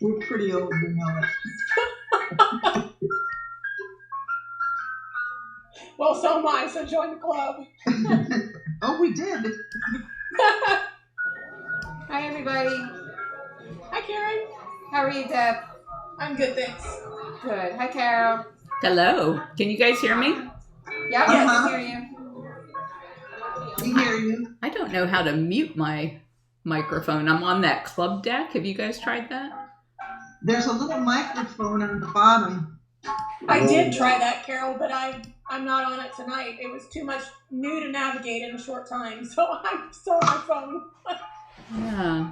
We're pretty old, we know it. Well, so am I, so join the club. Oh, we did. Hi, everybody. Hi, Karen. How are you, Deb? I'm good, thanks. Good. Hi, Carol. Hello. Can you guys hear me? Yep, I can hear you. We hear you. I don't know how to mute my microphone. I'm on that club deck. Have you guys tried that? There's a little microphone on the bottom. I did try that, Carol, but I'm not on it tonight. It was too much new to navigate in a short time, so I'm still on my phone. Yeah.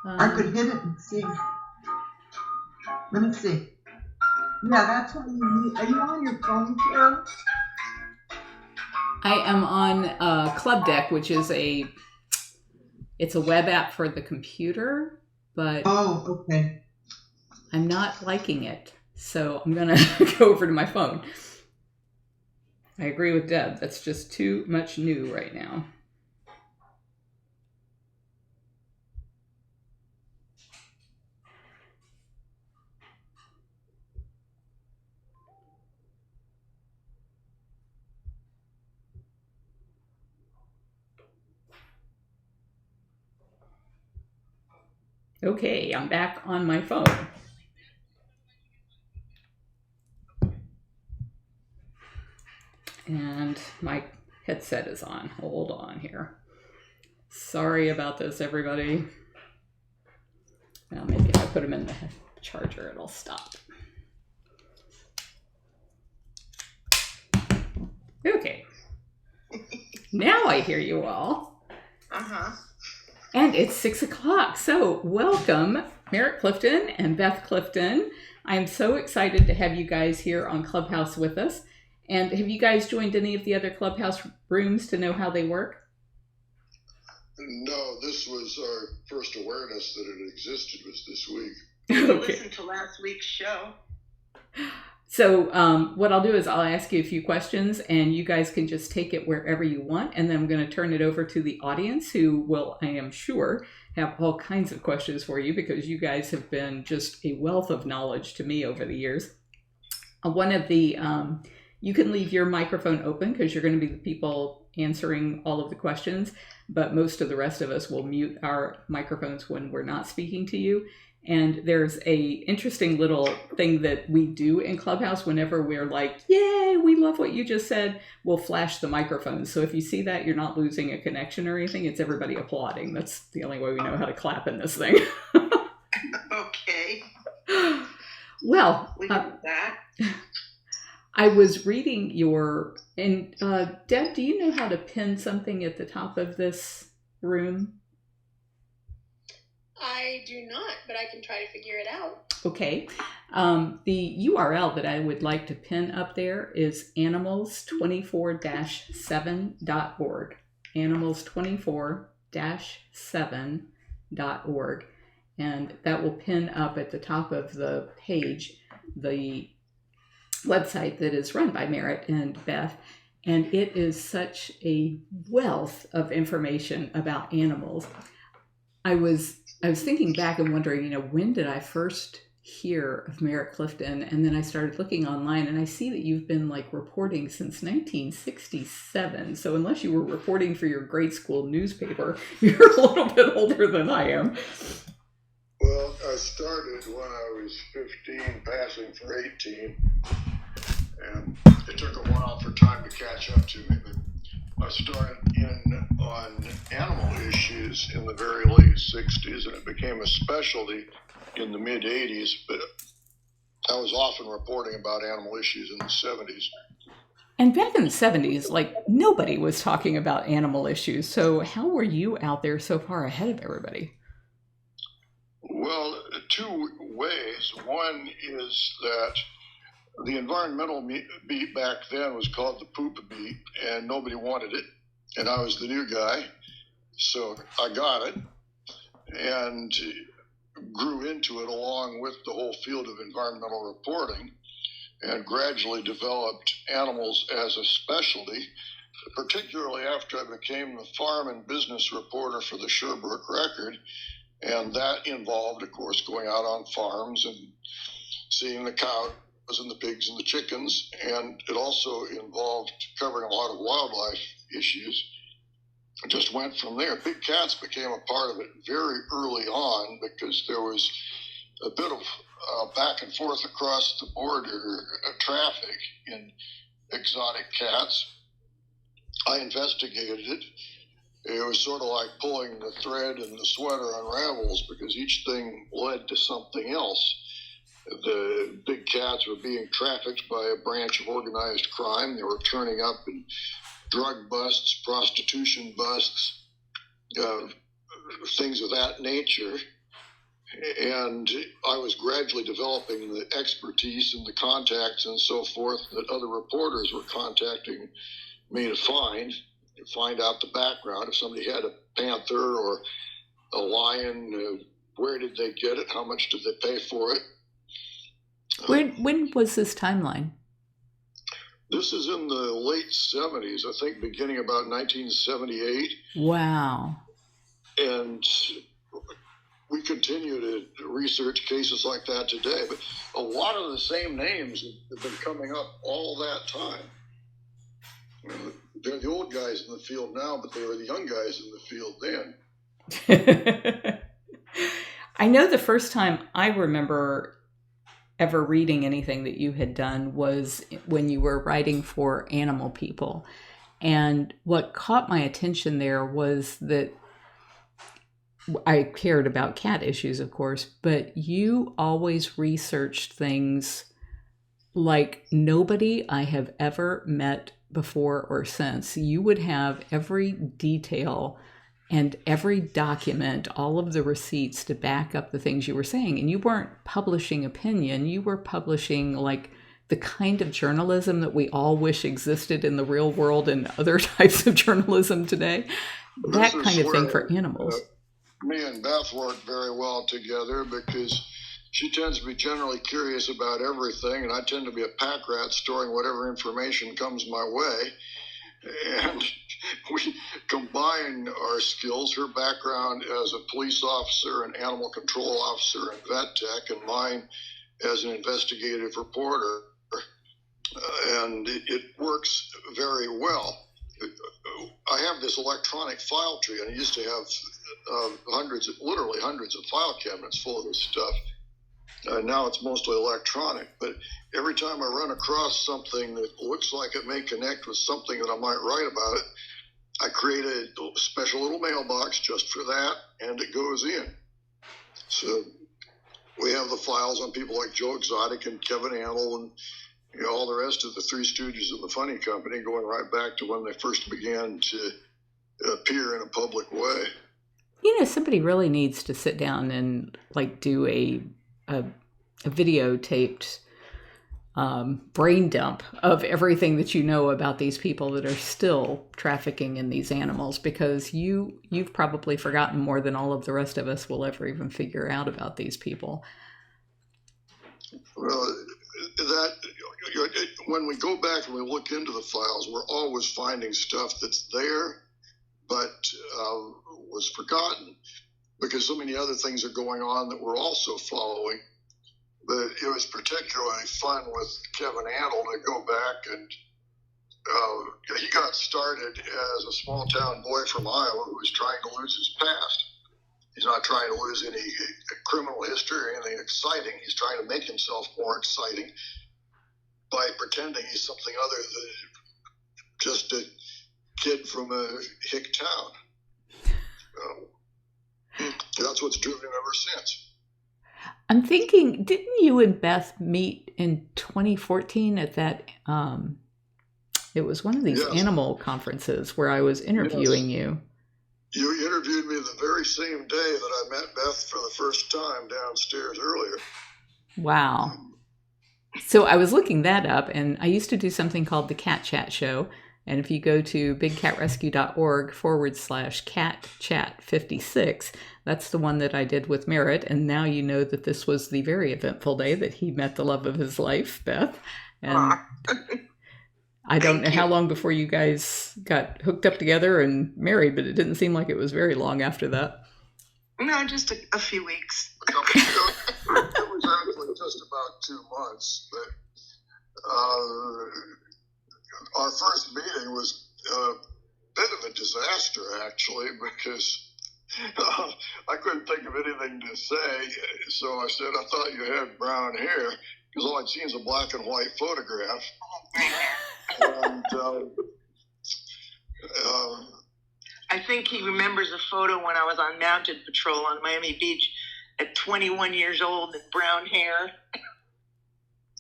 I could hit it and see. Let me see. Yeah, that's what you need. Are you on your phone, Carol? I am on Club Deck, which is it's a web app for the computer, but Oh, okay. I'm not liking it. So I'm going to go over to my phone. I agree with Deb. That's just too much new right now. Okay, I'm back on my phone. And my headset is on. Hold on here. Sorry about this, everybody. Well, maybe if I put them in the charger, it'll stop. Okay. Now I hear you all. Uh-huh. And it's 6 o'clock. So welcome, Merritt Clifton and Beth Clifton. I'm so excited to have you guys here on ClubHouse with us. And have you guys joined any of the other ClubHouse rooms to know how they work? No, this was our first awareness that it existed was this week. Okay. Listen to last week's show. So what I'll do is I'll ask you a few questions and you guys can just take it wherever you want. And then I'm going to turn it over to the audience who will, I am sure, have all kinds of questions for you because you guys have been just a wealth of knowledge to me over the years. One of the, you can leave your microphone open because you're going to be the people answering all of the questions, but most of the rest of us will mute our microphones when we're not speaking to you. And there's a interesting little thing that we do in ClubHouse whenever we're like, yay, we love what you just said, we'll flash the microphone. So if you see that, you're not losing a connection or anything. It's everybody applauding. That's the only way we know how to clap in this thing. Okay. Well, We can do that. I was reading and Deb, do you know how to pin something at the top of this room? I do not, but I can try to figure it out. Okay. The URL that I would like to pin up there is animals24-7.org. Animals24-7.org. And that will pin up at the top of the page the website that is run by Merritt and Beth. And it is such a wealth of information about animals. I was thinking back and wondering, when did I first hear of Merritt Clifton? And then I started looking online and I see that you've been reporting since 1967. So unless you were reporting for your grade school newspaper, you're a little bit older than I am. Well, I started when I was 15, passing for 18. And it took a while for time to catch up to me, but I started on animal issues in the very late 60s, and it became a specialty in the mid 80s, but I was often reporting about animal issues in the 70s. And back in the 70s, nobody was talking about animal issues. So how were you out there so far ahead of everybody? Well, two ways. One is that the environmental beat back then was called the poop beat, and nobody wanted it. And I was the new guy, so I got it and grew into it along with the whole field of environmental reporting and gradually developed animals as a specialty, particularly after I became the farm and business reporter for the Sherbrooke Record. And that involved, of course, going out on farms and seeing the cows and the pigs and the chickens. And it also involved covering a lot of wildlife issues. It just went from there. Big cats became a part of it very early on because there was a bit of back and forth across the border traffic in exotic cats. I investigated it. It was sort of like pulling the thread and the sweater unravels because each thing led to something else. The big cats were being trafficked by a branch of organized crime. They were turning up in drug busts, prostitution busts, things of that nature. And I was gradually developing the expertise and the contacts and so forth that other reporters were contacting me to find out the background. If somebody had a panther or a lion, where did they get it? How much did they pay for it? When was this timeline? This is in the late 70s, I think, beginning about 1978. Wow. And we continue to research cases like that today. But a lot of the same names have been coming up all that time. They're the old guys in the field now, but they were the young guys in the field then. I know the first time I remember ever reading anything that you had done was when you were writing for Animal People. And what caught my attention there was that I cared about cat issues, of course, but you always researched things like nobody I have ever met before or since. You would have every detail and every document, all of the receipts to back up the things you were saying. And you weren't publishing opinion, you were publishing like the kind of journalism that we all wish existed in the real world and other types of journalism today. That kind of thing for animals. Me and Beth work very well together because she tends to be generally curious about everything, and I tend to be a pack rat storing whatever information comes my way. And we combine our skills, her background as a police officer, an animal control officer, and vet tech, and mine as an investigative reporter. And it works very well. I have this electronic file tree, and I used to have literally hundreds of file cabinets full of this stuff. Now it's mostly electronic, but every time I run across something that looks like it may connect with something that I might write about it, I create a special little mailbox just for that, and it goes in. So we have the files on people like Joe Exotic and Kevin Annell and all the rest of the Three Stooges of the Funny Company, going right back to when they first began to appear in a public way. Somebody really needs to sit down and like do a videotaped brain dump of everything that you know about these people that are still trafficking in these animals, because you've probably forgotten more than all of the rest of us will ever even figure out about these people. Well, when we go back and we look into the files, we're always finding stuff that's there but was forgotten because so many other things are going on that we're also following. But it was particularly fun with Kevin Annell to go back and he got started as a small town boy from Iowa who was trying to lose his past. He's not trying to lose any criminal history or anything exciting. He's trying to make himself more exciting by pretending he's something other than just a kid from a hick town. That's what's driven him ever since. I'm thinking, didn't you and Beth meet in 2014 at that, it was one of these animal conferences where I was interviewing you. You interviewed me the very same day that I met Beth for the first time downstairs earlier. Wow. So I was looking that up, and I used to do something called the Cat Chat Show. And if you go to bigcatrescue.org/catchat56, that's the one that I did with Merritt. And now you know that this was the very eventful day that he met the love of his life, Beth. And I don't know how long before you guys got hooked up together and married, but it didn't seem like it was very long after that. No, just a few weeks. It was actually just about 2 months, but our first meeting was a bit of a disaster, actually, because I couldn't think of anything to say. So I said, I thought you had brown hair, because all I'd seen is a black and white photograph. And I think he remembers a photo when I was on mounted patrol on Miami Beach at 21 years old and brown hair.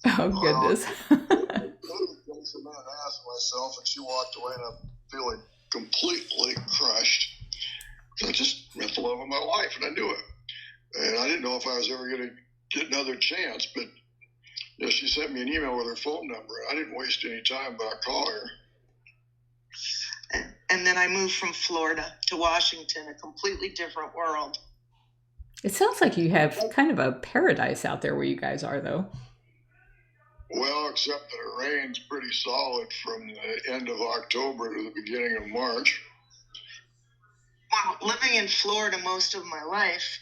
Oh, goodness. I asked myself, and she walked away, and I'm feeling completely crushed. I just met the love of my life, and I knew it. And I didn't know if I was ever going to get another chance, but she sent me an email with her phone number. I didn't waste any time about calling her. And then I moved from Florida to Washington, a completely different world. It sounds like you have kind of a paradise out there where you guys are, though. Well, except that it rains pretty solid from the end of October to the beginning of March. Well, living in Florida most of my life,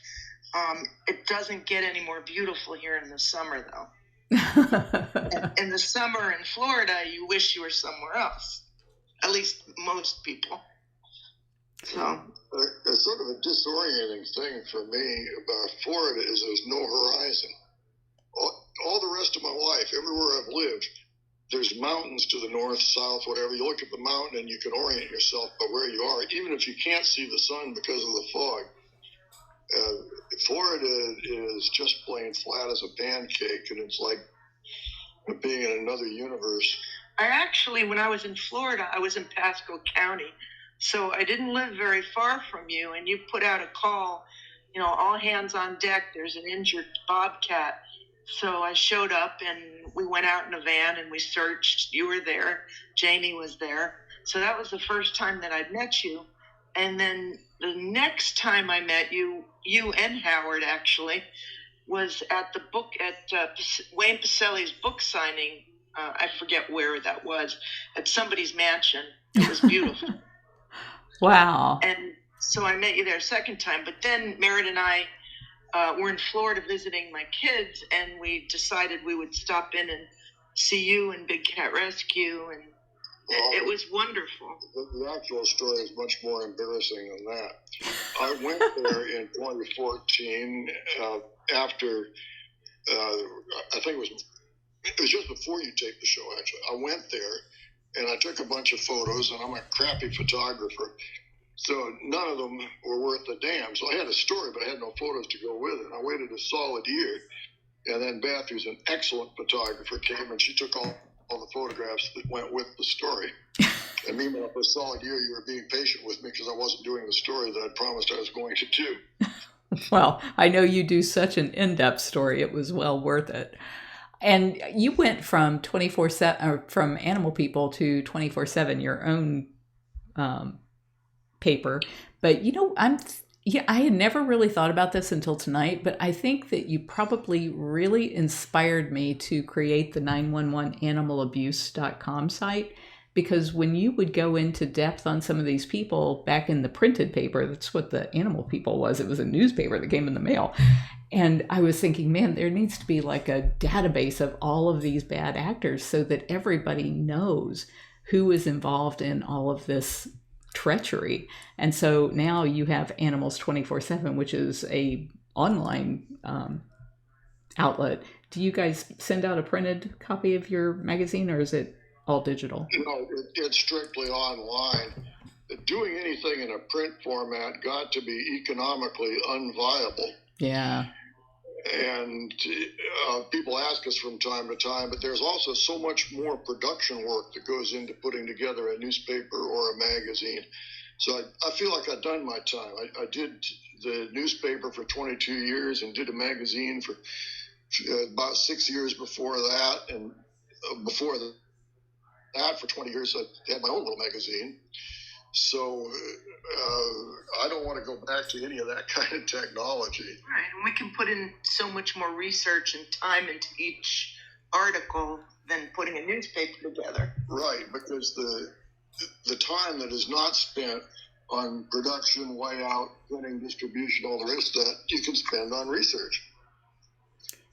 it doesn't get any more beautiful here in the summer, though. In the summer in Florida, you wish you were somewhere else. At least most people. So it's sort of a disorienting thing for me about Florida is there's no horizon. All the rest of my life, everywhere I've lived, there's mountains to the north, south, whatever. You look at the mountain and you can orient yourself by where you are, even if you can't see the sun because of the fog. Florida is just plain flat as a pancake, and it's like being in another universe. I actually, when I was in Florida, I was in Pasco County, so I didn't live very far from you, and you put out a call, all hands on deck, there's an injured bobcat. So I showed up, and we went out in a van, and we searched. You were there. Jamie was there. So that was the first time that I'd met you. And then the next time I met you, you and Howard, actually, was at the book, at Wayne Pacelli's book signing. I forget where that was, at somebody's mansion. It was beautiful. Wow. And so I met you there a second time. But then Merritt and I were in Florida visiting my kids, and we decided we would stop in and see you and Big Cat Rescue, and it was wonderful. The actual story is much more embarrassing than that. I went there in 2014 after, I think it was just before you taped the show, actually. I went there, and I took a bunch of photos, and I'm a crappy photographer. So none of them were worth a damn. So I had a story, but I had no photos to go with it. I waited a solid year. And then Beth, who's an excellent photographer, came, and she took all the photographs that went with the story. And meanwhile, for a solid year, you were being patient with me because I wasn't doing the story that I promised I was going to do. Well, I know you do such an in-depth story. It was well worth it. And you went from 24/7, or from Animal People to 24/7, your own paper. But I had never really thought about this until tonight, but I think that you probably really inspired me to create the 911animalabuse.com site, because when you would go into depth on some of these people back in the printed paper, that's what the Animal People was. It was a newspaper that came in the mail. And I was thinking, man, there needs to be like a database of all of these bad actors so that everybody knows who is involved in all of this treachery. And so now you have Animals 24/7, which is a online outlet. Do you guys send out a printed copy of your magazine, or is it all digital? No, it's strictly online. Doing anything in a print format got to be economically unviable. Yeah. And people ask us from time to time, but there's also so much more production work that goes into putting together a newspaper or a magazine. So I feel like I've done my time. I did the newspaper for 22 years and did a magazine for about 6 years before that. And before that, for 20 years, I had my own little magazine. So I don't want to go back to any of that kind of technology. Right, and we can put in so much more research and time into each article than putting a newspaper together. Right, because the time that is not spent on production, layout, printing, distribution, all the rest of that, you can spend on research.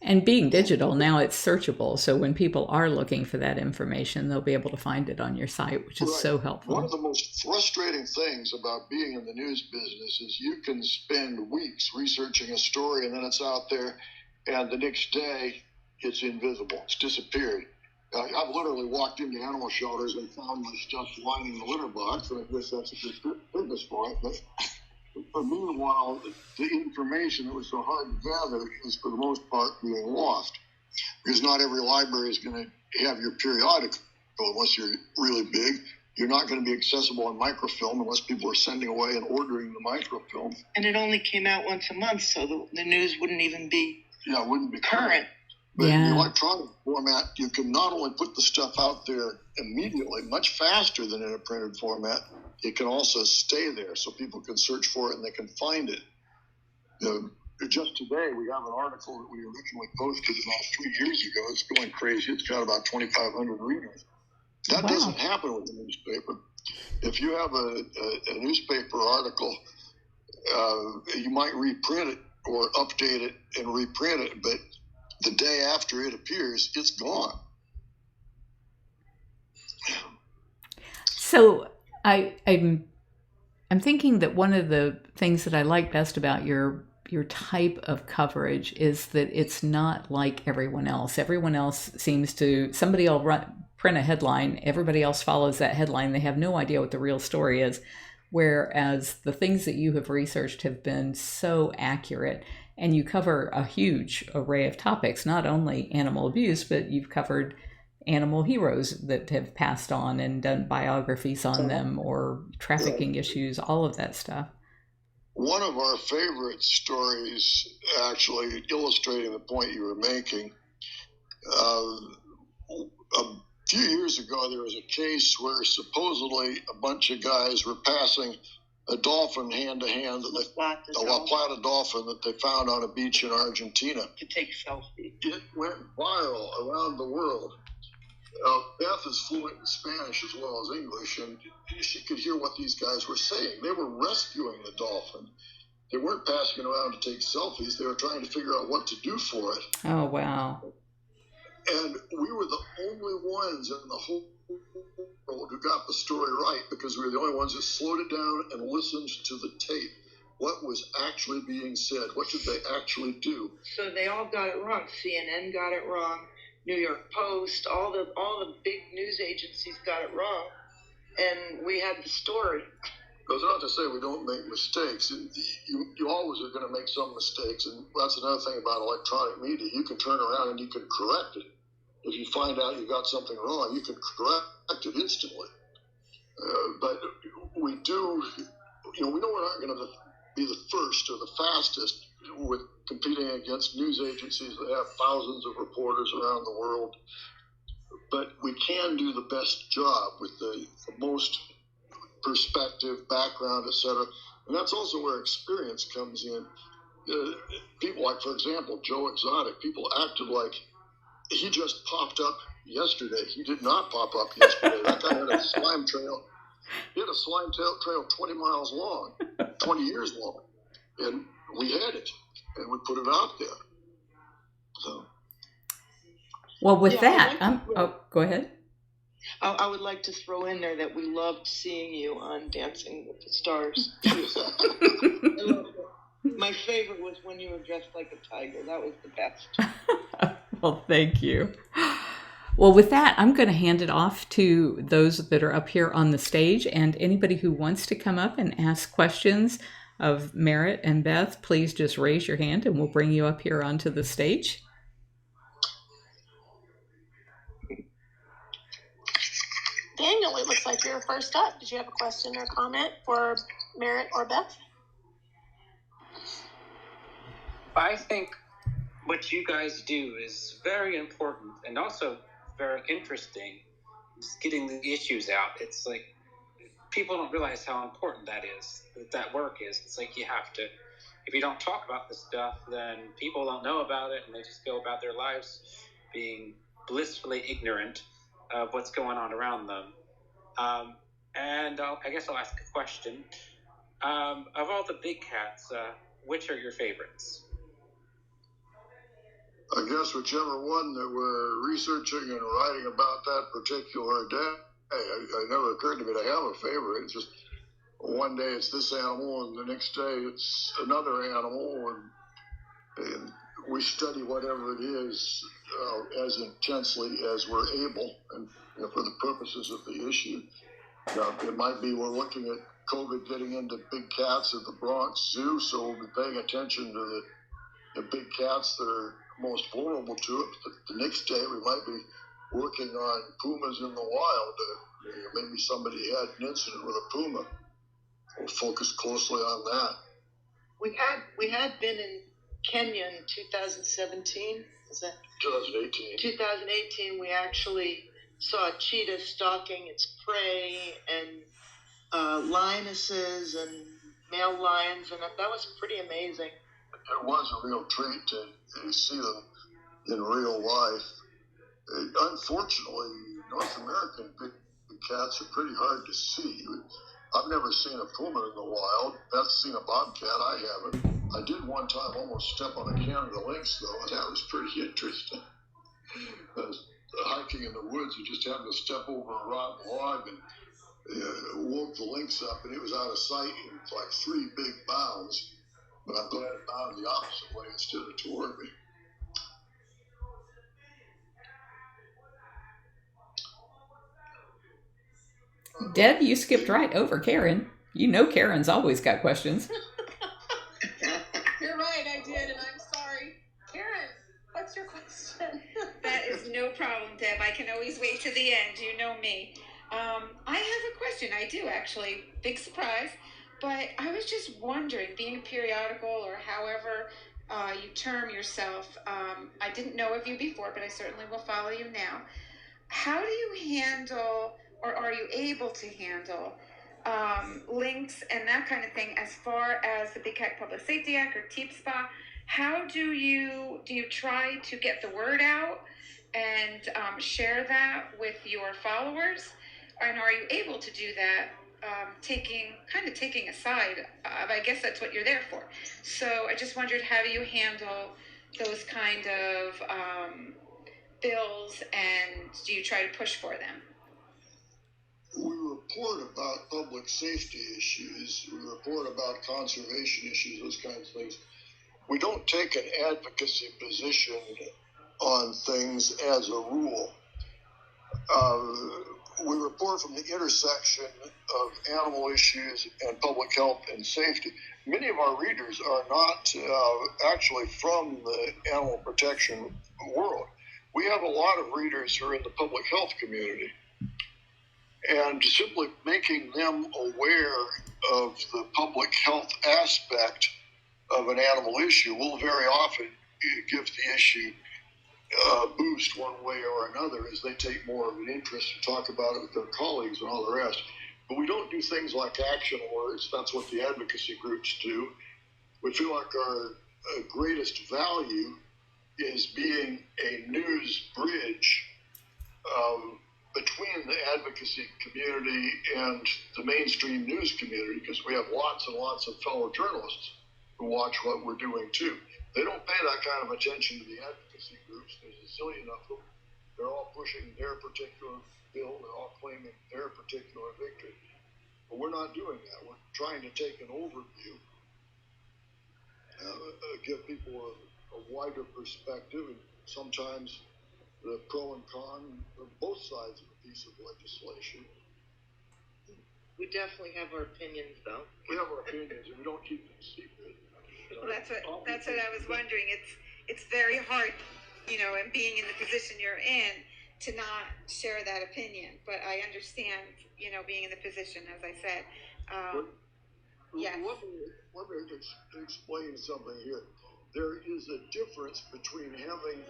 And being digital, now it's searchable. So when people are looking for that information, they'll be able to find it on your site, which is so helpful. One of the most frustrating things about being in the news business is you can spend weeks researching a story and then it's out there and the next day it's invisible. It's disappeared. I've literally walked into animal shelters and found my stuff lying in the litter box, and I guess that's a good purpose for it. But meanwhile, the information that was so hard to gather is, for the most part, being lost. Because not every library is going to have your periodical unless you're really big. You're not going to be accessible on microfilm unless people are sending away and ordering the microfilm. And it only came out once a month, so the news wouldn't even be current. But in the electronic format, you can not only put the stuff out there immediately, much faster than in a printed format, it can also stay there so people can search for it and they can find it. Just today, we have an article that we originally posted about 3 years ago. It's going crazy. It's got about 2,500 readers. That doesn't happen with a newspaper. If you have a newspaper article, you might reprint it or update it and reprint it, but the day after it appears, it's gone. So I'm thinking that one of the things that I like best about your type of coverage is that it's not like everyone else. Everyone else seems to, somebody will print a headline, everybody else follows that headline. They have no idea what the real story is. Whereas the things that you have researched have been so accurate, and you cover a huge array of topics, not only animal abuse, but you've covered animal heroes that have passed on and done biographies on them, or trafficking issues, all of that stuff. One of our favorite stories, actually illustrating the point you were making, a few years ago there was a case where supposedly a bunch of guys were passing a dolphin hand to hand, a La Plata dolphin that they found on a beach in Argentina. To take selfies. It went viral around the world. Beth is fluent in Spanish as well as English, and she could hear what these guys were saying. They were rescuing the dolphin. They weren't passing it around to take selfies. They were trying to figure out what to do for it. Oh, wow. And we were the only ones in the whole world who got the story right, because we were the only ones that slowed it down and listened to the tape. What was actually being said? What did they actually do? So they all got it wrong. CNN got it wrong. New York Post, all the big news agencies got it wrong, and we had the story. That's not to say we don't make mistakes. You always are going to make some mistakes, and that's another thing about electronic media. You can turn around and you can correct it. If you find out you got something wrong, you can correct it instantly. But we do, we know we're not going to be the first or the fastest with competing against news agencies that have thousands of reporters around the world. But we can do the best job with the most perspective, background, etc. And that's also where experience comes in. People like, for example, Joe Exotic, people acted like he just popped up yesterday. He did not pop up yesterday. That guy had a slime trail. He had a slime trail 20 miles long, 20 years long. And we had it, and we put it out there. So. Well, with that, go ahead. I would like to throw in there that we loved seeing you on Dancing with the Stars. My favorite was when you were dressed like a tiger. That was the best. Well, thank you. Well, with that, I'm going to hand it off to those that are up here on the stage, and anybody who wants to come up and ask questions of Merritt and Beth, please just raise your hand and we'll bring you up here onto the stage. Daniel, it looks like you're first up. Did you have a question or comment for Merritt or Beth? I think what you guys do is very important and also very interesting. Just getting the issues out. It's like people don't realize how important that is, that work is. It's like you have to, if you don't talk about this stuff, then people don't know about it and they just go about their lives being blissfully ignorant of what's going on around them. And I guess I'll ask a question. Of all the big cats, which are your favorites? I guess whichever one that we're researching and writing about that particular day. It never occurred to me to have a favorite. It's just one day it's this animal, and the next day it's another animal, and we study whatever it is as intensely as we're able, and for the purposes of the issue. It might be we're looking at COVID getting into big cats at the Bronx Zoo, so we'll be paying attention to the big cats that are most vulnerable to it. But the next day we might be working on pumas in the wild. Maybe somebody had an incident with a puma. We'll focus closely on that. We had been in Kenya in 2017. Is that 2018? 2018, we actually saw a cheetah stalking its prey, and lionesses and male lions, and that was pretty amazing. It was a real treat to see them in real life. Unfortunately, North American big cats are pretty hard to see. I've never seen a puma in the wild. Beth's seen a bobcat. I haven't. I did one time almost step on a Canada lynx, though, and that was pretty interesting. Hiking in the woods, you just happened to step over a rotten log and woke the lynx up, and it was out of sight in like 3 big bounds. But I'm glad it bounded the opposite way instead of toward me. Deb, you skipped right over Karen. You know Karen's always got questions. You're right, I did, and I'm sorry. Karen, what's your question? That is no problem, Deb. I can always wait to the end. You know me. I have a question. I do, actually. Big surprise. But I was just wondering, being a periodical or however you term yourself, I didn't know of you before, but I certainly will follow you now. How do you handle, or are you able to handle, links and that kind of thing as far as the Big Cat Public Safety Act or TPSPA? How do you try to get the word out and share that with your followers? And are you able to do that, taking a side? I guess that's what you're there for. So I just wondered, how do you handle those kind of bills, and do you try to push for them? We report about public safety issues. We report about conservation issues, those kinds of things. We don't take an advocacy position on things as a rule. We report from the intersection of animal issues and public health and safety. Many of our readers are not actually from the animal protection world. We have a lot of readers who are in the public health community. And simply making them aware of the public health aspect of an animal issue will very often give the issue a boost one way or another as they take more of an interest and talk about it with their colleagues and all the rest. But we don't do things like action alerts. That's what the advocacy groups do. We feel like our greatest value is being a news bridge between the advocacy community and the mainstream news community, because we have lots and lots of fellow journalists who watch what we're doing too. They don't pay that kind of attention to the advocacy groups. There's a zillion of them. They're all pushing their particular bill. They're all claiming their particular victory. But we're not doing that. We're trying to take an overview, give people a wider perspective, and sometimes the pro and con of both sides of a piece of legislation. We definitely have our opinions, though. We have our opinions, and we don't keep them secret. Well, that's what I was wondering. It's very hard, and being in the position you're in, to not share that opinion. But I understand, being in the position, as I said. Yes. Let me explain something here. There is a difference between having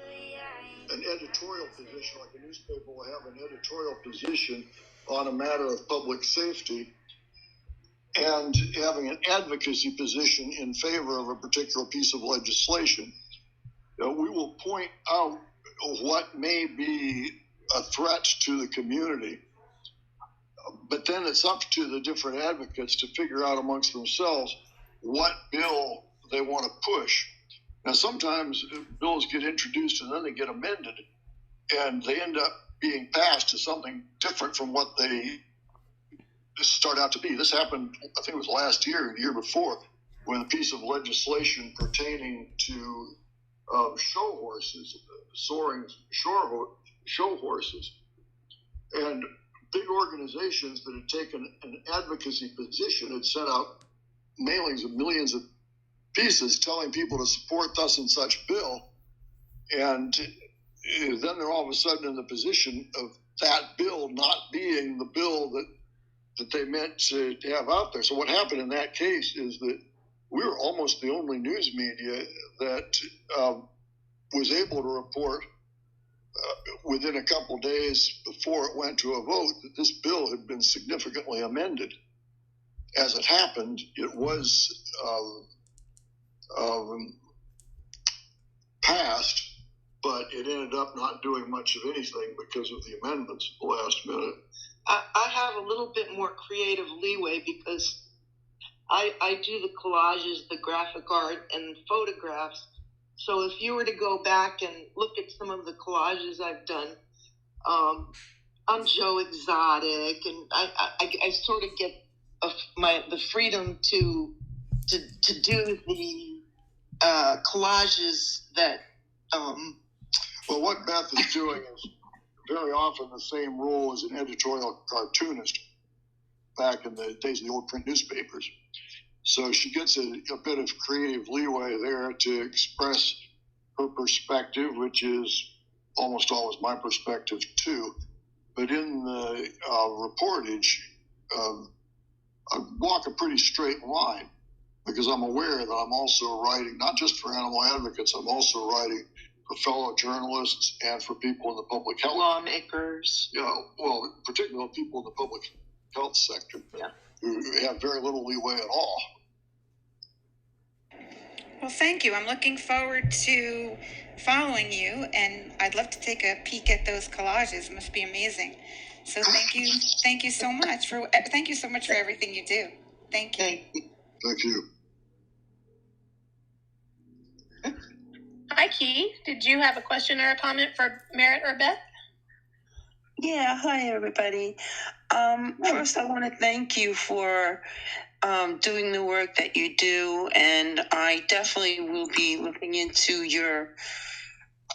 an editorial position, like a newspaper will have an editorial position on a matter of public safety, and having an advocacy position in favor of a particular piece of legislation. We will point out what may be a threat to the community. But then it's up to the different advocates to figure out amongst themselves what bill they want to push. Now, sometimes bills get introduced and then they get amended, and they end up being passed to something different from what they start out to be. This happened, I think it was last year or the year before, when a piece of legislation pertaining to show horses, soaring show horses, and big organizations that had taken an advocacy position had sent out mailings of millions of pieces telling people to support thus and such bill, and then they're all of a sudden in the position of that bill not being the bill that they meant to have out there. So what happened in that case is that we were almost the only news media that was able to report within a couple days before it went to a vote that this bill had been significantly amended. As it happened, it was passed, but it ended up not doing much of anything because of the amendments at the last minute. I have a little bit more creative leeway because I do the collages, the graphic art, and photographs. So if you were to go back and look at some of the collages I've done, I'm Joe Exotic, and I sort of get the freedom to do the collages that. Well, what Beth is doing is very often the same role as an editorial cartoonist back in the days of the old print newspapers. So she gets a bit of creative leeway there to express her perspective, which is almost always my perspective too. But in the reportage, I walk a pretty straight line because I'm aware that I'm also writing, not just for animal advocates, I'm also writing for fellow journalists and for people in the public health. Lawmakers. Yeah, well, particularly people in the public health sector, yeah, who have very little leeway at all. Well, thank you. I'm looking forward to following you, and I'd love to take a peek at those collages. It must be amazing. So thank you so much for everything you do. Thank you. Thank you. Hi, Keith. Did you have a question or a comment for Merritt or Beth? Yeah, hi, everybody. First, I want to thank you for doing the work that you do, and I definitely will be looking into your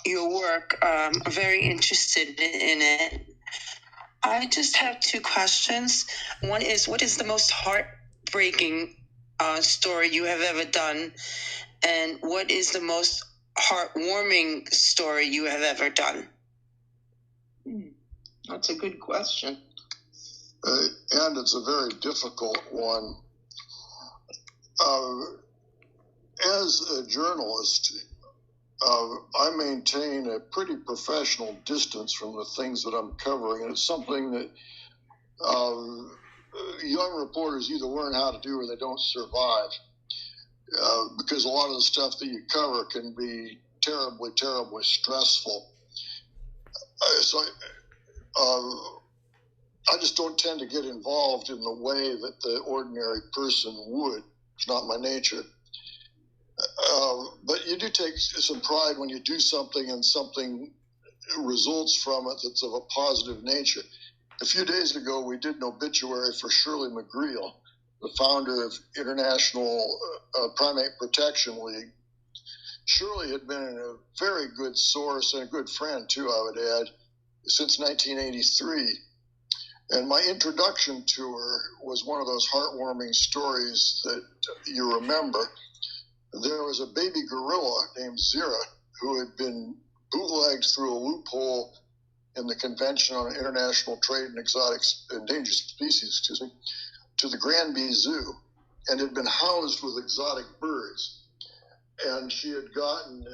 work. I'm very interested in it. I just have two questions. One is, what is the most heartbreaking story you have ever done? And what is the most heartwarming story you have ever done? That's a good question. And it's a very difficult one. As a journalist, I maintain a pretty professional distance from the things that I'm covering. And it's something that young reporters either learn how to do or they don't survive. Because a lot of the stuff that you cover can be terribly, terribly stressful. So I just don't tend to get involved in the way that the ordinary person would. It's not my nature. But you do take some pride when you do something and something results from it that's of a positive nature. A few days ago, we did an obituary for Shirley McGreal, the founder of International Primate Protection League. Shirley had been a very good source and a good friend, too, I would add, since 1983. And my introduction to her was one of those heartwarming stories that you remember. There was a baby gorilla named Zira who had been bootlegged through a loophole in the Convention on International Trade in Exotic Endangered Species, to the Granby Zoo, and had been housed with exotic birds. And she had gotten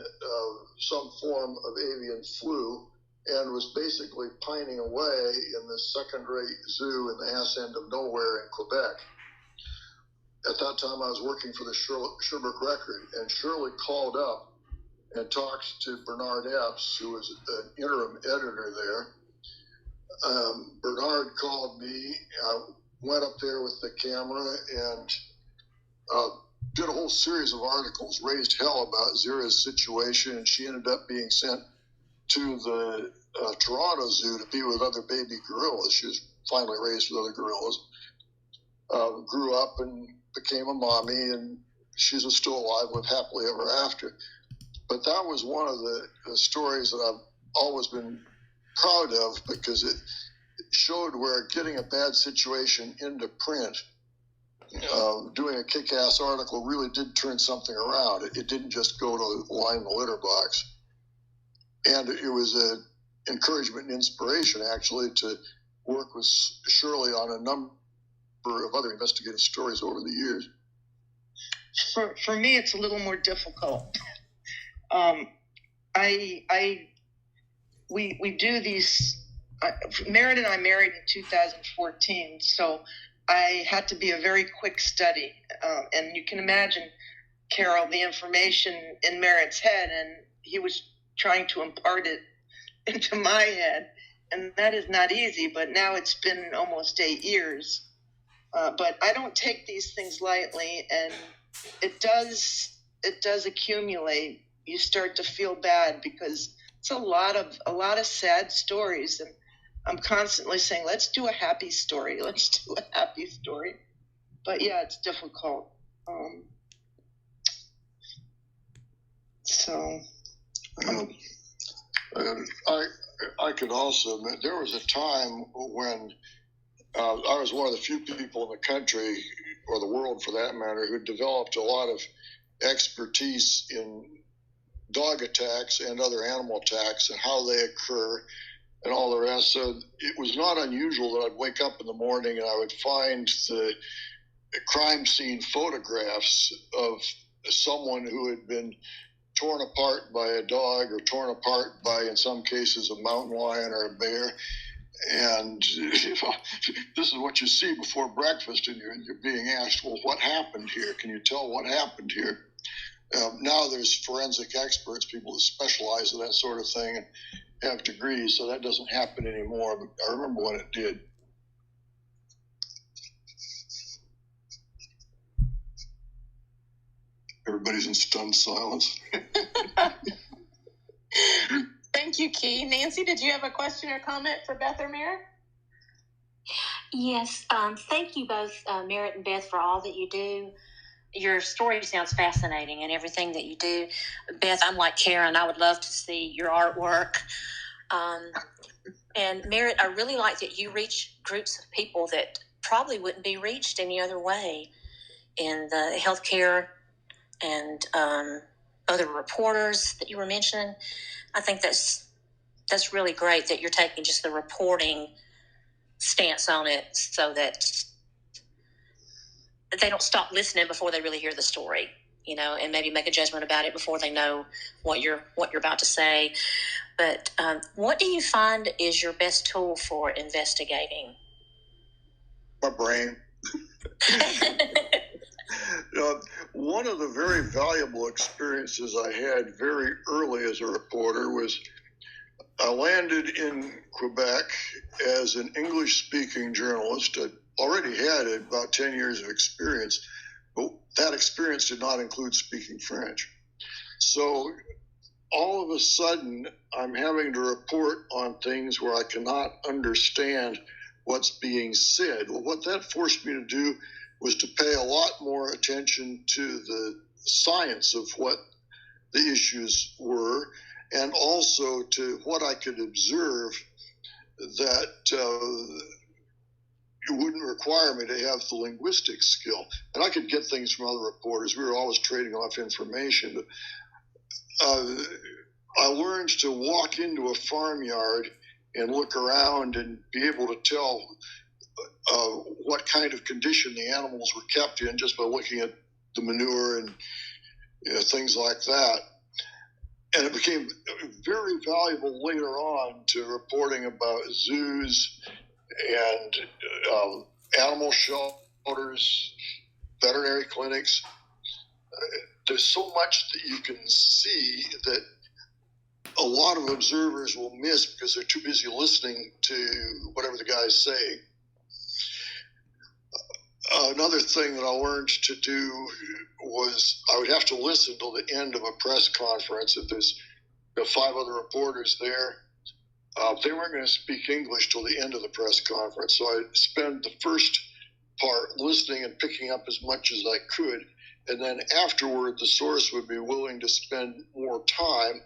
some form of avian flu and was basically pining away in this second-rate zoo in the ass end of nowhere in Quebec. At that time, I was working for the Sherbrooke Record, and Shirley called up and talked to Bernard Epps, who was an interim editor there, Bernard called me. I went up there with the camera and did a whole series of articles, raised hell about Zira's situation, and she ended up being sent to the Toronto Zoo to be with other baby gorillas. She was finally raised with other gorillas. Grew up and became a mommy, and she's still alive, lived happily ever after. But that was one of the stories that I've always been proud of, because it showed where getting a bad situation into print, doing a kick-ass article, really did turn something around. It didn't just go to line the litter box. And it was an encouragement and inspiration, actually, to work with Shirley on a number of other investigative stories over the years. For me, it's a little more difficult. We do these. Merritt and I married in 2014, so I had to be a very quick study, and you can imagine, Carol, the information in Merritt's head, and he was trying to impart it into my head, and that is not easy. But now it's been almost 8 years. But I don't take these things lightly, and it does accumulate. You start to feel bad because it's a lot of sad stories, and I'm constantly saying, let's do a happy story. Let's do a happy story. But yeah, it's difficult. I could also admit there was a time when I was one of the few people in the country, or the world for that matter, who developed a lot of expertise in dog attacks and other animal attacks and how they occur and all the rest. So it was not unusual that I'd wake up in the morning and I would find the crime scene photographs of someone who had been torn apart by a dog, or torn apart by, in some cases, a mountain lion or a bear. And this is what you see before breakfast, and you're being asked, well, what happened here? Can you tell what happened here? Now there's forensic experts, people that specialize in that sort of thing and have degrees, so that doesn't happen anymore, but I remember when it did. Everybody's in stunned silence. Thank you, Key. Nancy, did you have a question or comment for Beth or Merritt? Yes. Thank you both, Merritt and Beth, for all that you do. Your story sounds fascinating and everything that you do. Beth, I'm like Karen. I would love to see your artwork. And Merritt, I really like that you reach groups of people that probably wouldn't be reached any other way in the healthcare and other reporters that you were mentioning. I think that's really great that you're taking just the reporting stance on it, so that they don't stop listening before they really hear the story, and maybe make a judgment about it before they know what you're about to say. But what do you find is your best tool for investigating? My brain. One of the very valuable experiences I had very early as a reporter was I landed in Quebec as an English-speaking journalist. I already had about 10 years of experience, but that experience did not include speaking French. So all of a sudden, I'm having to report on things where I cannot understand what's being said. Well, what that forced me to do was to pay a lot more attention to the science of what the issues were, and also to what I could observe that it wouldn't require me to have the linguistic skill. And I could get things from other reporters. We were always trading off information. But I learned to walk into a farmyard and look around and be able to tell what kind of condition the animals were kept in just by looking at the manure and things like that. And it became very valuable later on to reporting about zoos and animal shelters, veterinary clinics. There's so much that you can see that a lot of observers will miss because they're too busy listening to whatever the guy's saying. Another thing that I learned to do was I would have to listen till the end of a press conference. If there's 5 other reporters there, they weren't going to speak English till the end of the press conference. So I'd spend the first part listening and picking up as much as I could. And then afterward, the source would be willing to spend more time,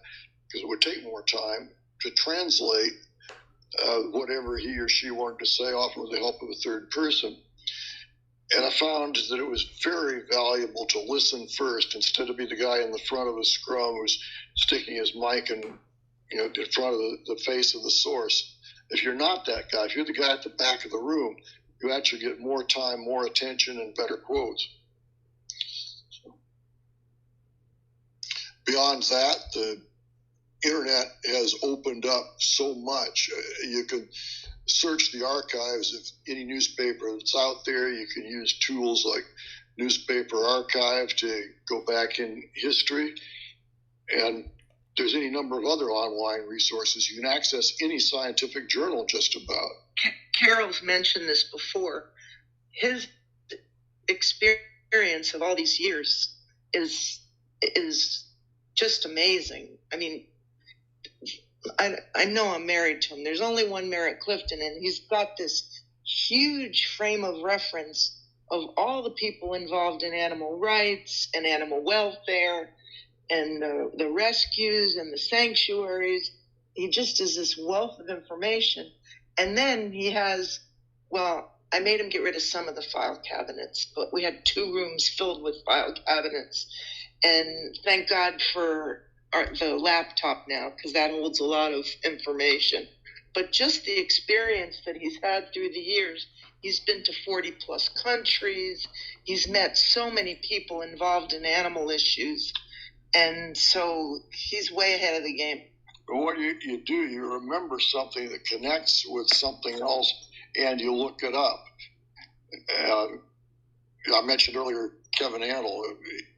because it would take more time, to translate whatever he or she wanted to say, often with the help of a third person. And I found that it was very valuable to listen first instead of be the guy in the front of the scrum who's sticking his mic in front of the face of the source. If you're not that guy, if you're the guy at the back of the room, you actually get more time, more attention, and better quotes. Beyond that, the internet has opened up so much. You can search the archives of any newspaper that's out there. You can use tools like Newspaper Archive to go back in history. And there's any number of other online resources. You can access any scientific journal just about. Carol's mentioned this before. His experience of all these years is just amazing. I mean, I know I'm married to him. There's only one Merritt Clifton, and he's got this huge frame of reference of all the people involved in animal rights and animal welfare and the rescues and the sanctuaries. He just is this wealth of information. And then he has, I made him get rid of some of the file cabinets, but we had 2 rooms filled with file cabinets. And thank God for the laptop now, because that holds a lot of information. But just the experience that he's had through the years, he's been to 40 plus countries. He's met so many people involved in animal issues. And so he's way ahead of the game. What you do, you remember something that connects with something else, and you look it up. I mentioned earlier Kevin Antle.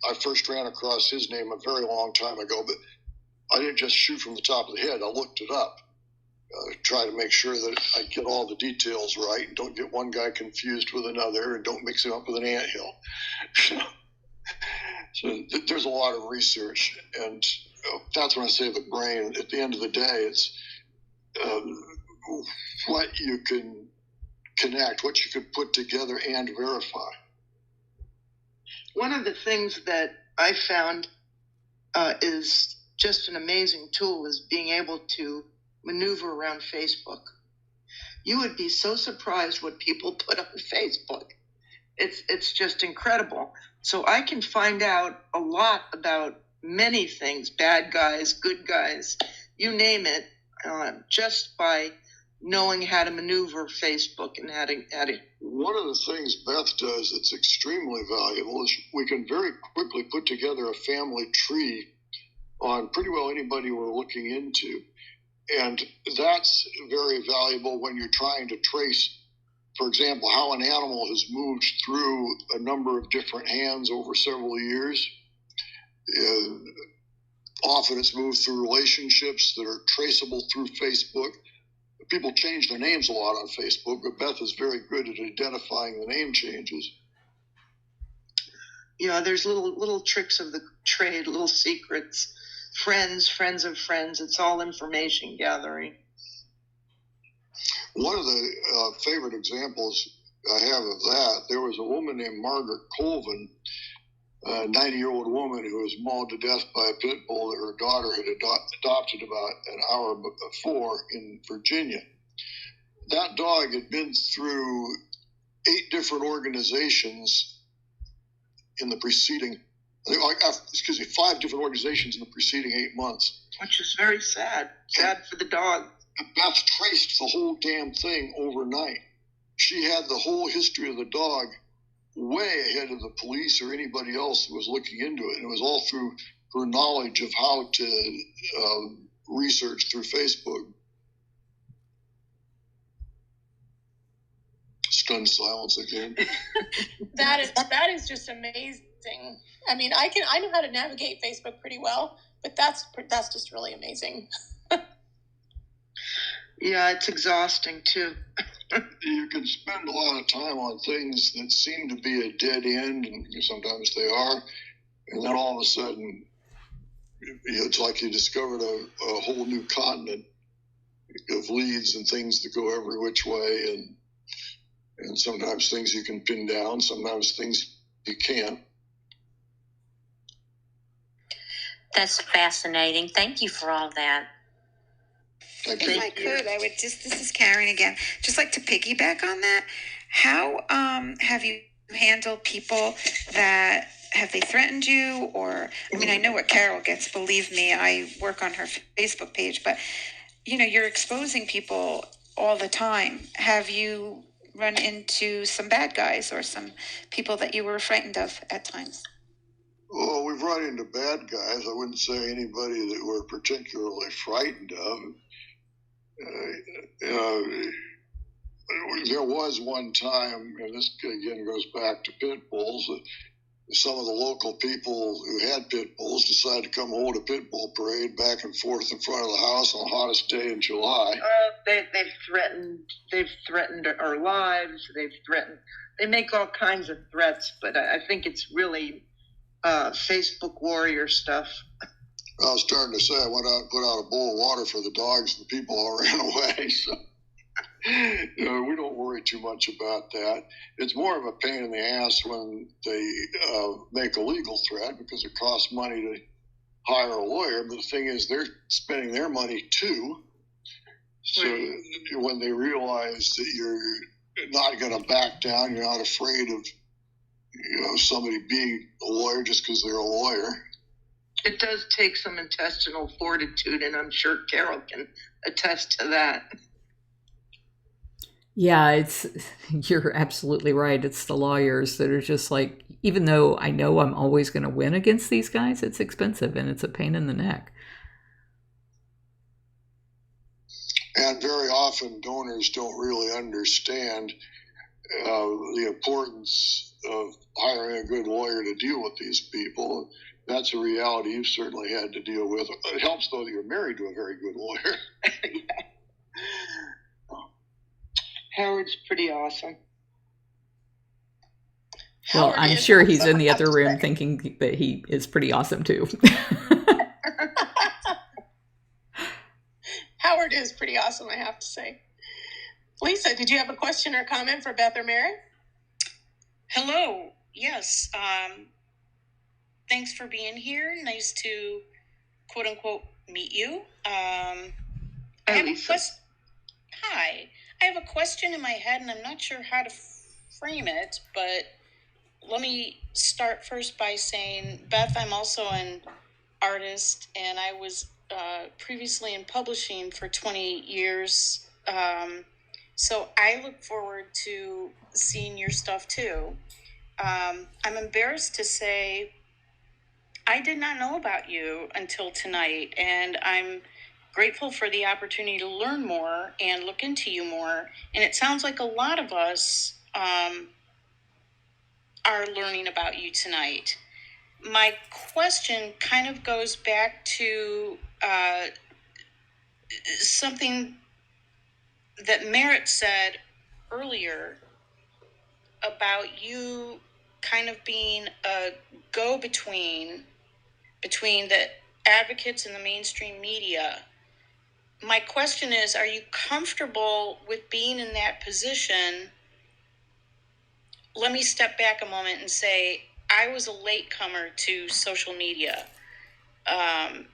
I first ran across his name a very long time ago, but I didn't just shoot from the top of the head. I looked it up, try to make sure that I get all the details right and don't get one guy confused with another and don't mix him up with an anthill. So there's a lot of research, and that's when I say the brain. At the end of the day, it's what you can connect, what you can put together and verify. One of the things that I found is just an amazing tool is being able to maneuver around Facebook. You would be so surprised what people put on Facebook. It's just incredible. So I can find out a lot about many things, bad guys, good guys, you name it, just by knowing how to maneuver Facebook and how to. One of the things Beth does that's extremely valuable is we can very quickly put together a family tree on pretty well anybody we're looking into. And that's very valuable when you're trying to trace, for example, how an animal has moved through a number of different hands over several years. Often it's moved through relationships that are traceable through Facebook. People change their names a lot on Facebook, but Beth is very good at identifying the name changes. Yeah, there's little tricks of the trade, little secrets. Friends of friends. It's all information gathering. One of the favorite examples I have of that, there was a woman named Margaret Colvin, a 90-year-old woman who was mauled to death by a pit bull that her daughter had adopted about an hour before in Virginia. That dog had been through 8 different organizations in the preceding, 5 different organizations in the preceding 8 months. Which is very sad. Sad for the dog. Beth traced the whole damn thing overnight. She had the whole history of the dog way ahead of the police or anybody else who was looking into it. And it was all through her knowledge of how to research through Facebook. Stunned silence again. That is just amazing. I mean, I know how to navigate Facebook pretty well, But that's just really amazing. Yeah, it's exhausting too. You can spend a lot of time on things that seem to be a dead end, and sometimes they are, and then all of a sudden, it's like you discovered a whole new continent of leads and things that go every which way, and sometimes things you can pin down, sometimes things you can't. That's fascinating. Thank you for all that. If I could, I would this is Karen again, just like to piggyback on that. How have you handled people that, have they threatened you? Or, I mean, I know what Carol gets, believe me, I work on her Facebook page, but, you're exposing people all the time. Have you run into some bad guys or some people that you were frightened of at times? Well, we've run into bad guys. I wouldn't say anybody that we're particularly frightened of. There was one time, and this again goes back to pit bulls, some of the local people who had pit bulls decided to come hold a pit bull parade back and forth in front of the house on the hottest day in July. They've threatened our lives. They make all kinds of threats, but I think it's really Facebook warrior stuff. I was starting to say, I went out and put out a bowl of water for the dogs, and the people all ran away. So, we don't worry too much about that. It's more of a pain in the ass when they make a legal threat, because it costs money to hire a lawyer. But the thing is, they're spending their money too. So when they realize that you're not going to back down, you're not afraid of somebody being a lawyer just because they're a lawyer. It does take some intestinal fortitude, and I'm sure Carol can attest to that. Yeah, you're absolutely right. It's the lawyers that are just like, even though I know I'm always going to win against these guys, it's expensive and it's a pain in the neck. And very often donors don't really understand the importance of hiring a good lawyer to deal with these people. That's a reality you've certainly had to deal with. It helps, though, that you're married to a very good lawyer. Yeah. Howard's pretty awesome. Well, I'm sure he's in the other room thinking that he is pretty awesome, too. Howard is pretty awesome, I have to say. Lisa, did you have a question or comment for Beth or Merritt? Hello. Yes. Thanks for being here. Nice to, quote unquote, meet you. I have a question. Hi. I have a question in my head, and I'm not sure how to frame it, but let me start first by saying, Beth, I'm also an artist, and I was previously in publishing for 20 years. So I look forward to seeing your stuff too. I'm embarrassed to say I did not know about you until tonight, and I'm grateful for the opportunity to learn more and look into you more. And it sounds like a lot of us are learning about you tonight. My question kind of goes back to something that Merritt said earlier about you kind of being a go-between between the advocates and the mainstream media. My question is, are you comfortable with being in that position? Let me step back a moment and say, I was a latecomer to social media. And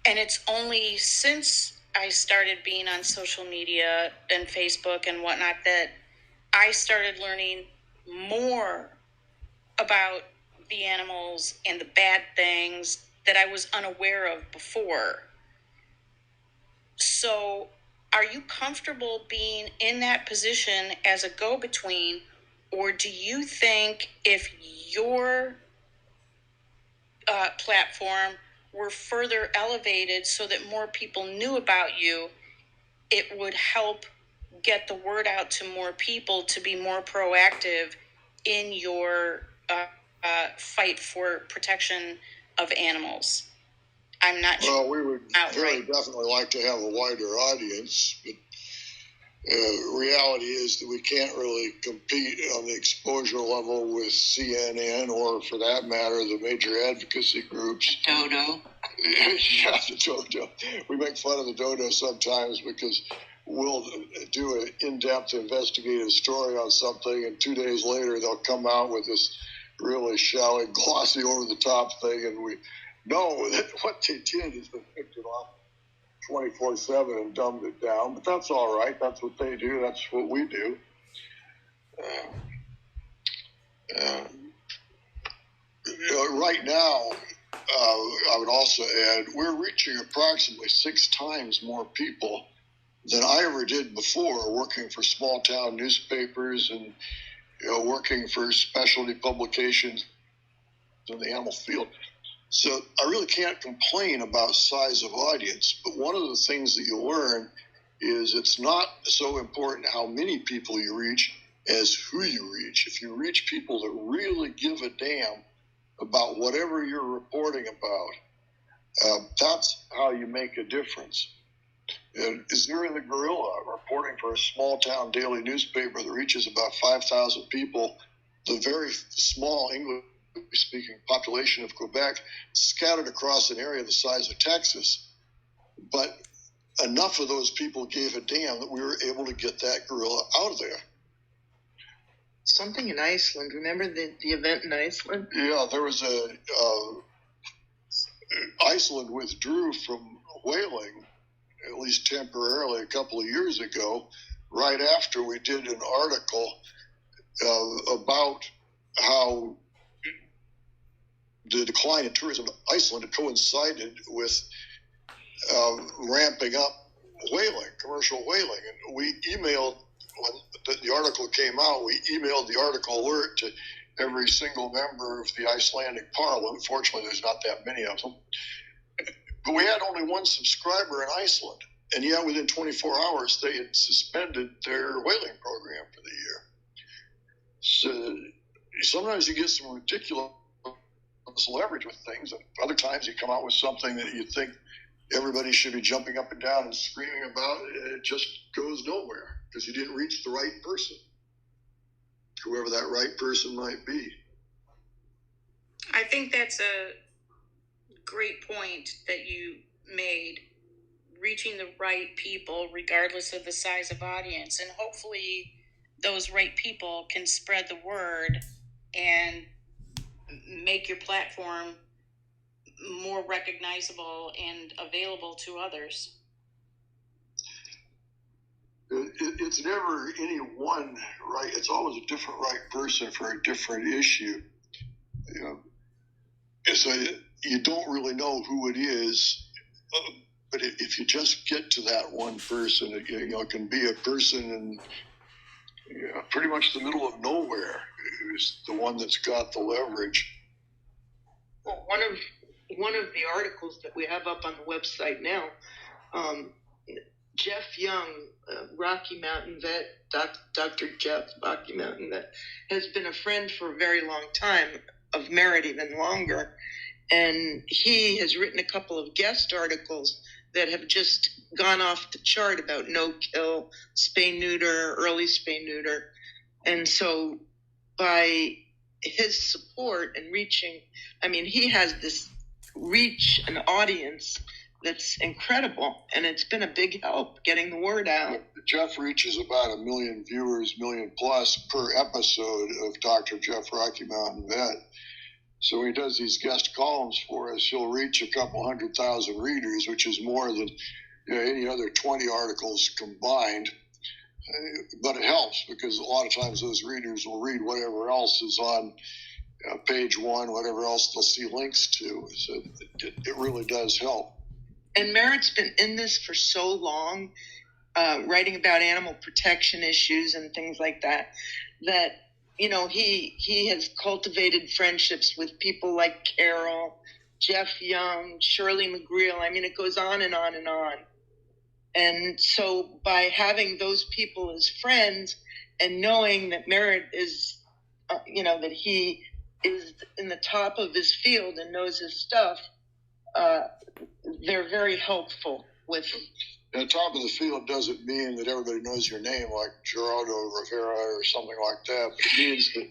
it's only since I started being on social media and Facebook and whatnot that I started learning more about the animals and the bad things that I was unaware of before. So, are you comfortable being in that position as a go-between, or do you think if your platform were further elevated so that more people knew about you, it would help get the word out to more people to be more proactive in your fight for protection of animals? I'm not sure. Well, we would very definitely like to have a wider audience, but reality is that we can't really compete on the exposure level with CNN or, for that matter, the major advocacy groups. Dodo. Yeah, the Dodo. We make fun of the Dodo sometimes because we'll do an in-depth investigative story on something, and 2 days later they'll come out with this really shallow, glossy, over-the-top thing, and we know that what they did is they picked it off 24/7 and dumbed it down, but that's all right. That's what they do. That's what we do. Right now, I would also add, we're reaching approximately 6 times more people than I ever did before, working for small town newspapers and working for specialty publications in the animal field. So I really can't complain about size of audience, but one of the things that you learn is it's not so important how many people you reach as who you reach. If you reach people that really give a damn about whatever you're reporting about, that's how you make a difference. Is there in the Gorilla reporting for a small town daily newspaper that reaches about 5,000 people, the very small English-speaking population of Quebec, scattered across an area the size of Texas, but enough of those people gave a damn that we were able to get that gorilla out of there. Something in Iceland. Remember the event in Iceland? Yeah, there was Iceland withdrew from whaling, at least temporarily, a couple of years ago, right after we did an article about how the decline in tourism in Iceland had coincided with ramping up whaling, commercial whaling. And we emailed, when the article came out, we emailed the article alert to every single member of the Icelandic parliament. Fortunately, there's not that many of them. But we had only one subscriber in Iceland. And yet, within 24 hours, they had suspended their whaling program for the year. So sometimes you get some ridiculous leverage with things, and other times you come out with something that you think everybody should be jumping up and down and screaming about, and it just goes nowhere because you didn't reach the right person, whoever that right person might be. I think that's a great point that you made, reaching the right people regardless of the size of audience, and hopefully those right people can spread the word and make your platform more recognizable and available to others. It's never any one right. It's always a different right person for a different issue. So you don't really know who it is, but if you just get to that one person, it can be a person in pretty much the middle of nowhere who's the one that's got the leverage. Well, one of the articles that we have up on the website now, Jeff Young, Rocky Mountain vet, Dr. Jeff Rocky Mountain vet, has been a friend for a very long time, of Merritt even longer, and he has written a couple of guest articles that have just gone off the chart about no-kill, spay-neuter, early spay-neuter. And so by his support and reaching, he has this reach an audience that's incredible, and it's been a big help getting the word out. Jeff reaches about 1 million viewers, million plus per episode of Dr. Jeff Rocky Mountain Vet. So when he does these guest columns for us, he'll reach a couple 100,000 readers, which is more than any other 20 articles combined. But it helps because a lot of times those readers will read whatever else is on page one, whatever else they'll see links to. So it really does help. And Merritt's been in this for so long, writing about animal protection issues and things like that, that he has cultivated friendships with people like Carol, Jeff Young, Shirley McGreal. It goes on and on and on. And so by having those people as friends and knowing that Merritt is, that he is in the top of his field and knows his stuff, they're very helpful with. At top of the field doesn't mean that everybody knows your name, like Gerardo Rivera or something like that. But it means that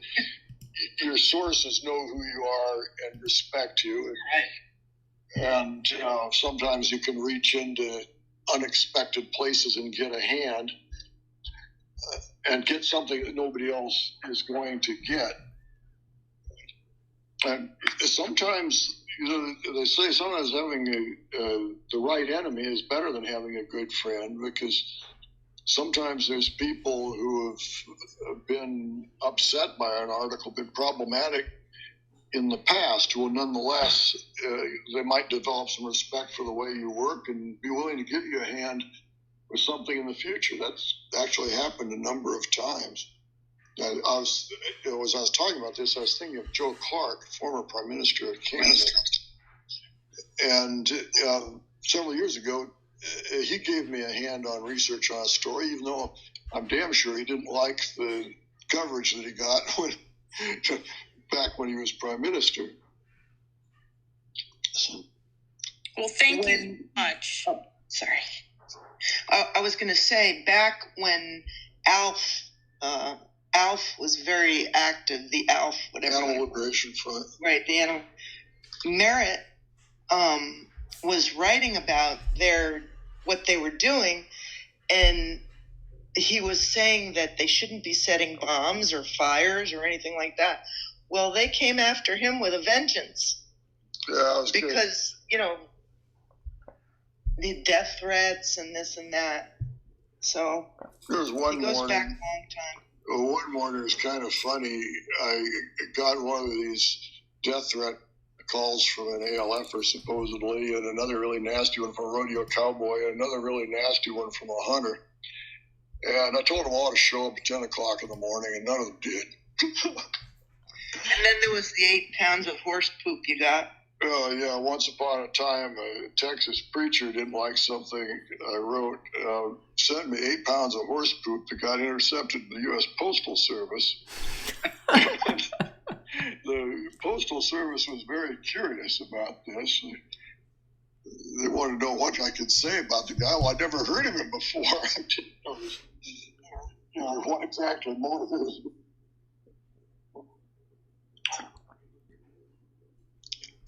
your sources know who you are and respect you. And sometimes you can reach into unexpected places and get a hand and get something that nobody else is going to get. And sometimes, they say sometimes having the right enemy is better than having a good friend, because sometimes there's people who have been upset by an article, been problematic in the past, who will nonetheless, they might develop some respect for the way you work and be willing to give you a hand with something in the future. That's actually happened a number of times. As I was talking about this, I was thinking of Joe Clark, former Prime Minister of Canada. And several years ago, he gave me a hand on research on a story, even though I'm damn sure he didn't like the coverage that he got back when he was Prime Minister. So, well, thank you much. Oh, sorry. I was going to say, back when Alf was very active, the Alf, whatever. Animal Liberation Front. Right, the Animal. Merritt was writing about what they were doing, and he was saying that they shouldn't be setting bombs or fires or anything like that. Well, they came after him with a vengeance. Yeah, because, the death threats and this and that. So there was one he goes morning, back a long time. One morning, it was kind of funny. I got one of these death threat calls from an ALFer, supposedly, and another really nasty one from a rodeo cowboy, and another really nasty one from a hunter. And I told them all to show up at 10 o'clock in the morning, and none of them did. And then there was the 8 pounds of horse poop you got. Yeah, once upon a time, a Texas preacher didn't like something I wrote, sent me 8 pounds of horse poop that got intercepted in the U.S. Postal Service. The Postal Service was very curious about this. They wanted to know what I could say about the guy. Well, I'd never heard of him before. I didn't know what exactly motivated him.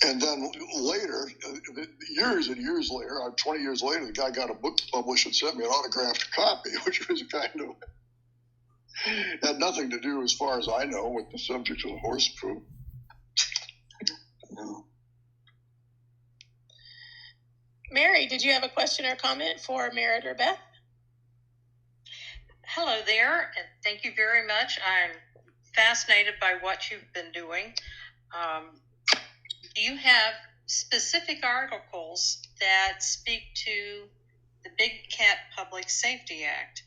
And then later, years and years later, 20 years later, the guy got a book published and sent me an autographed copy, which was kind of, had nothing to do, as far as I know, with the subject of the horse poop. Mary, did you have a question or comment for Merritt or Beth? Hello there, and thank you very much. I'm fascinated by what you've been doing. Do you have specific articles that speak to the Big Cat Public Safety Act?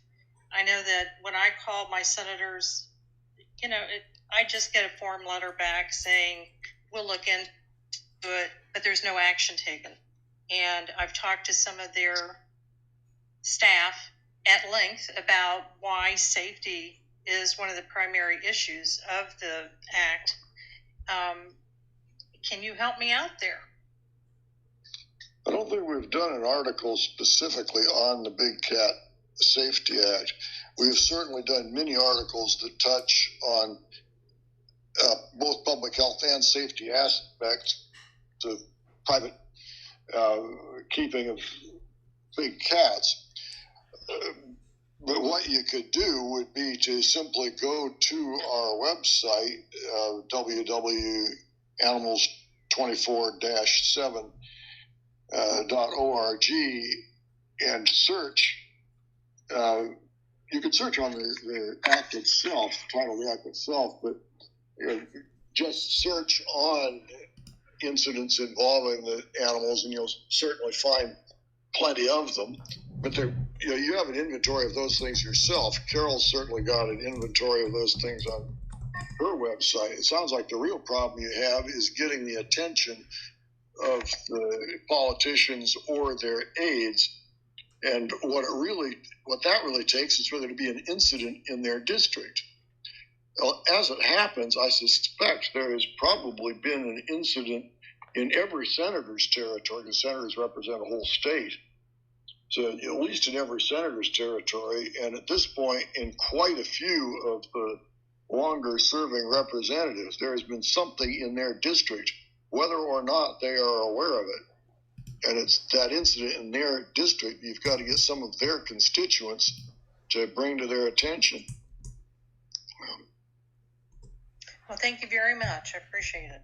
I know that when I call my senators, I just get a form letter back saying, we'll look into it, but there's no action taken. And I've talked to some of their staff at length about why safety is one of the primary issues of the act. Can you help me out there? I don't think we've done an article specifically on the Big Cat Safety Act. We've certainly done many articles that touch on both public health and safety aspects of private keeping of big cats. But what you could do would be to simply go to our website, www.animals24-7.org, and search. You could search on the act itself, the title of the act itself, but just search on incidents involving the animals, and you'll certainly find plenty of them. But you have an inventory of those things yourself. Carol's certainly got an inventory of those things on her website. It sounds like the real problem you have is getting the attention of the politicians or their aides. And what that really takes is for there to be an incident in their district. Well, as it happens, I suspect there has probably been an incident in every senator's territory, because senators represent a whole state. So at least in every senator's territory, and at this point, in quite a few of the longer serving representatives, there has been something in their district, whether or not they are aware of it. And it's that incident in their district, you've got to get some of their constituents to bring to their attention. Well, thank you very much. I appreciate it.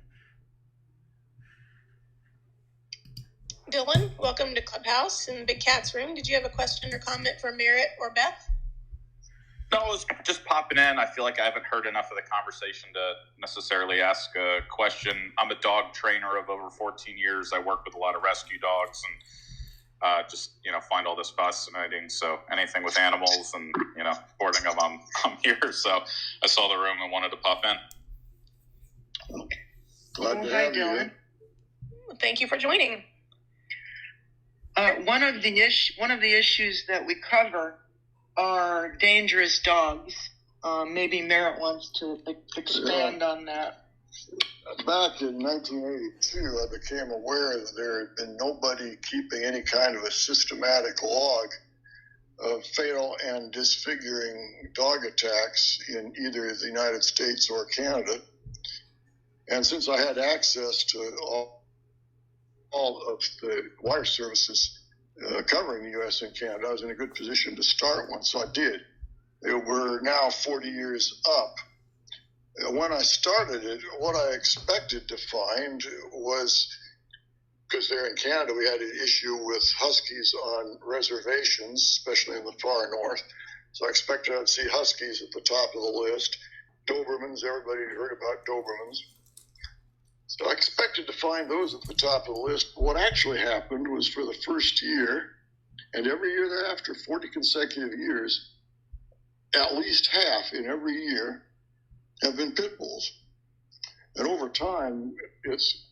Dylan, welcome to Clubhouse in Big Cat's room. Did you have a question or comment for Merritt or Beth? No, I was just popping in. I feel like I haven't heard enough of the conversation to necessarily ask a question. I'm a dog trainer of over 14 years. I work with a lot of rescue dogs and just, find all this fascinating. So anything with animals and, supporting them, I'm here. So I saw the room and wanted to pop in. Glad to have you here. Thank you for joining. One of the issues that we cover are dangerous dogs. Maybe Merritt wants to expand on that. Back in 1982, I became aware that there had been nobody keeping any kind of a systematic log of fatal and disfiguring dog attacks in either the United States or Canada. And since I had access to all of the wire services covering the U.S. and Canada, I was in a good position to start one, so I did. We're now 40 years up. When I started it, what I expected to find was, because there in Canada we had an issue with huskies on reservations, especially in the far north, so I expected I'd see huskies at the top of the list. Dobermans, everybody had heard about Dobermans. So I expected to find those at the top of the list. But what actually happened was, for the first year, and every year thereafter, 40 consecutive years, at least half in every year have been pit bulls. And over time, it's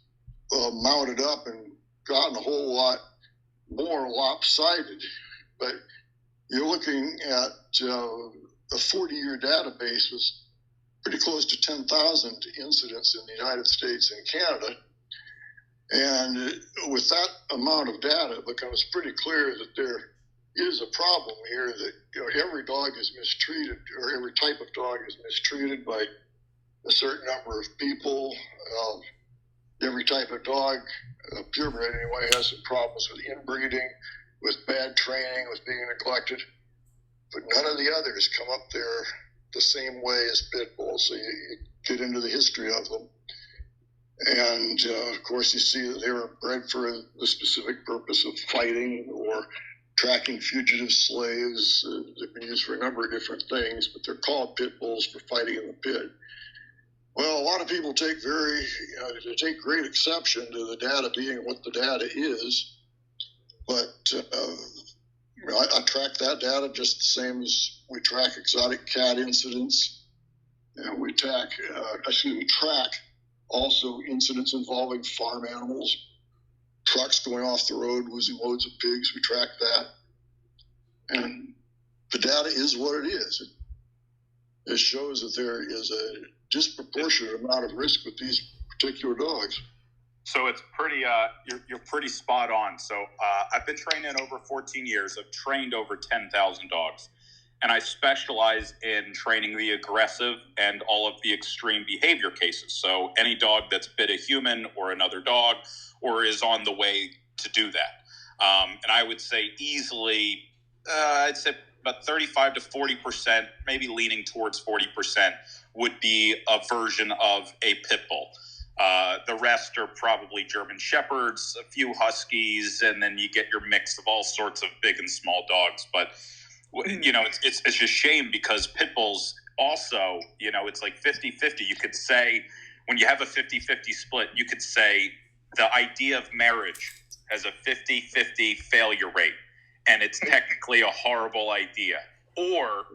mounted up and gotten a whole lot more lopsided. But you're looking at a 40-year database with pretty close to 10,000 incidents in the United States and Canada. And with that amount of data, it becomes pretty clear that there is a problem here, that every dog is mistreated, or every type of dog is mistreated by a certain number of people. Every type of dog, purebred anyway, has some problems with inbreeding, with bad training, with being neglected. But none of the others come up there the same way as pit bulls, so you get into the history of them. And, of course, you see that they were bred for the specific purpose of fighting or tracking fugitive slaves. They've been used for a number of different things, but they're called pit bulls for fighting in the pit. Well, a lot of people take great exception to the data being what the data is, but I track that data just the same as we track exotic cat incidents, and we track also incidents involving farm animals, trucks going off the road losing loads of pigs. We track that, and the data is what it is. It shows that there is a disproportionate amount of risk with these particular dogs. So it's pretty, you're pretty spot on. So I've been training over 14 years. I've trained over 10,000 dogs. And I specialize in training the aggressive and all of the extreme behavior cases. So any dog that's bit a human or another dog, or is on the way to do that. And I would say easily, I'd say about 35 to 40%, maybe leaning towards 40%, would be a version of a pit bull. The rest are probably German Shepherds, a few Huskies, and then you get your mix of all sorts of big and small dogs. But, it's just a shame, because pit bulls also, it's like 50-50. You could say, when you have a 50-50 split, you could say the idea of marriage has a 50-50 failure rate, and it's technically a horrible idea. Or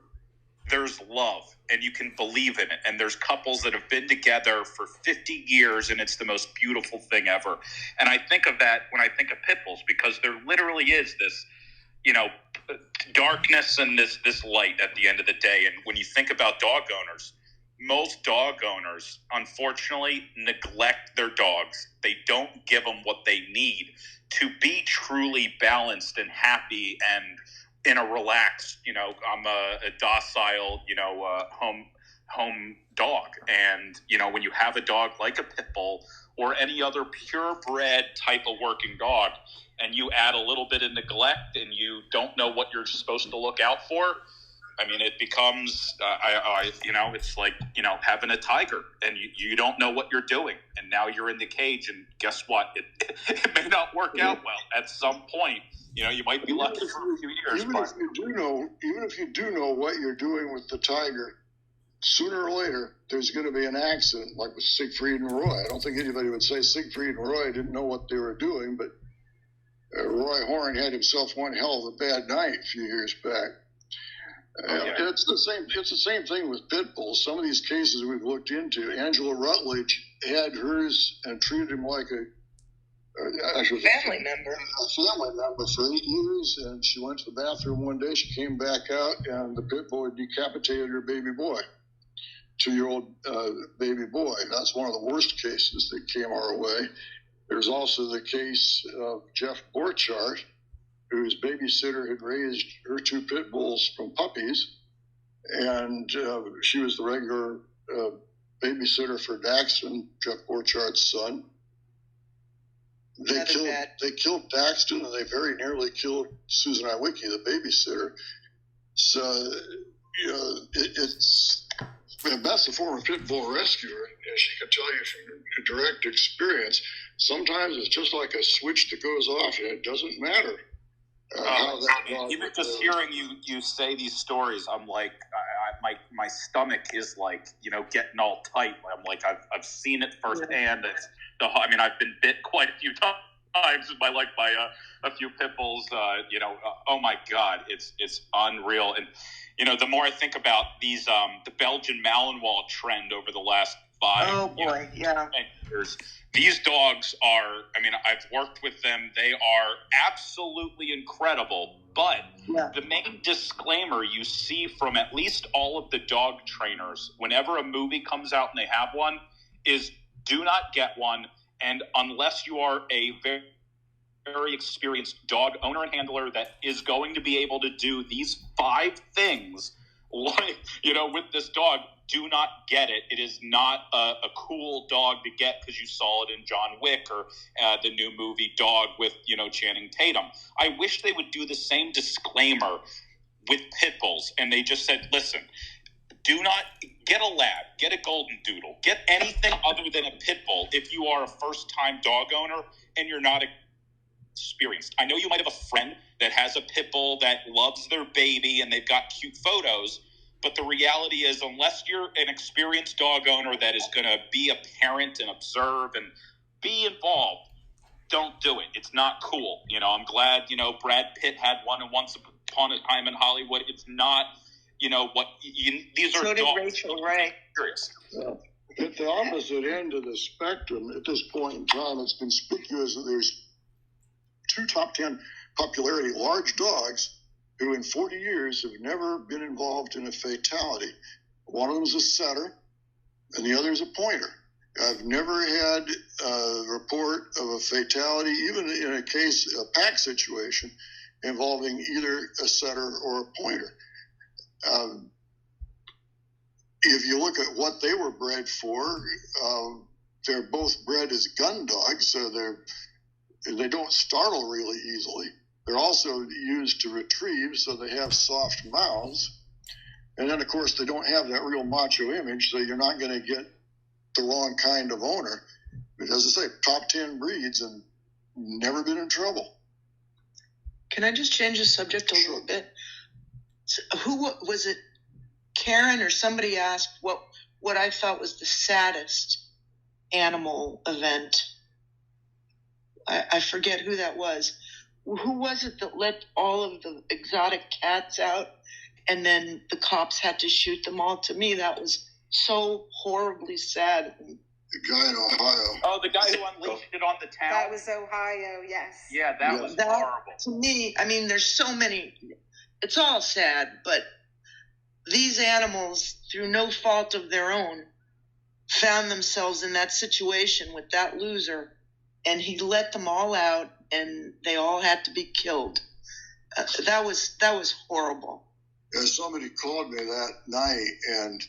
there's love, and you can believe in it. And there's couples that have been together for 50 years, and it's the most beautiful thing ever. And I think of that when I think of pit bulls, because there literally is this, darkness and this light at the end of the day. And when you think about dog owners, most dog owners, unfortunately, neglect their dogs. They don't give them what they need to be truly balanced and happy and in a relaxed, I'm a docile, home dog. And, when you have a dog like a pit bull or any other purebred type of working dog, and you add a little bit of neglect and you don't know what you're supposed to look out for, it becomes, it's like, having a tiger and you don't know what you're doing. And now you're in the cage, and guess what? It may not work out well at some point. You might be lucky for a few years. Even if you do know what you're doing with the tiger, sooner or later, there's going to be an accident, like with Siegfried and Roy. I don't think anybody would say Siegfried and Roy didn't know what they were doing, but Roy Horn had himself one hell of a bad night a few years back. It's the same thing with pit bulls. Some of these cases we've looked into, Angela Rutledge had hers and treated him like a family member. A family member for 8 years, and she went to the bathroom one day. She came back out, and the pit bull had decapitated her baby boy, 2-year-old baby boy. That's one of the worst cases that came our way. There's also the case of Jeff Borchardt, whose babysitter had raised her 2 pit bulls from puppies, and she was the regular babysitter for Daxton, Jeff Borchardt's son. They killed Daxton, and they very nearly killed Susan Iwicki, the babysitter. So, Beth's a former pit bull rescuer, and she can tell you from direct experience, sometimes it's just like a switch that goes off, and it doesn't matter. Even just hearing you say these stories, I'm like, my stomach is like, getting all tight. I'm like, I've seen it firsthand. I've been bit quite a few times in my life by a few pit bulls. Oh my God, it's unreal. And the more I think about these, the Belgian Malinois trend over the last 5 years. These dogs are, I've worked with them. They are absolutely incredible. But the main disclaimer you see from at least all of the dog trainers, whenever a movie comes out and they have one, is do not get one. And unless you are a very, very experienced dog owner and handler that is going to be able to do these 5 things, with this dog, do not get it. It is not a cool dog to get because you saw it in John Wick or the new movie Dog with, Channing Tatum. I wish they would do the same disclaimer with pit bulls. And they just said, listen, do not get a lab, get a golden doodle, get anything other than a pit bull if you are a first-time dog owner and you're not experienced. I know you might have a friend that has a pit bull that loves their baby and they've got cute photos, but the reality is, unless you're an experienced dog owner that is going to be a parent and observe and be involved, don't do it. It's not cool. I'm glad, Brad Pitt had one and Once Upon a Time in Hollywood. It's not, these are so did dogs. Rachel Ray. Well, at the opposite end of the spectrum, at this point in time, it's conspicuous that there's 2 top 10 popularity large dogs who in 40 years have never been involved in a fatality. One of them is a setter, and the other is a pointer. I've never had a report of a fatality, even in a pack situation, involving either a setter or a pointer. If you look at what they were bred for, they're both bred as gun dogs, so they don't startle really easily. They're also used to retrieve, so they have soft mouths. And then, of course, they don't have that real macho image, so you're not going to get the wrong kind of owner. But as I say, top 10 breeds and never been in trouble. Can I just change the subject a little bit? So who was it? Karen or somebody asked what I thought was the saddest animal event. I forget who that was. Who was it that let all of the exotic cats out and then the cops had to shoot them all? To me, that was so horribly sad. The guy in Ohio. Oh, the guy who unleashed it on the town? That was Ohio, yes. Yeah, that was horrible. To me, there's so many. It's all sad, but these animals, through no fault of their own, found themselves in that situation with that loser, and he let them all out, and they all had to be killed. That was horrible. Somebody called me that night and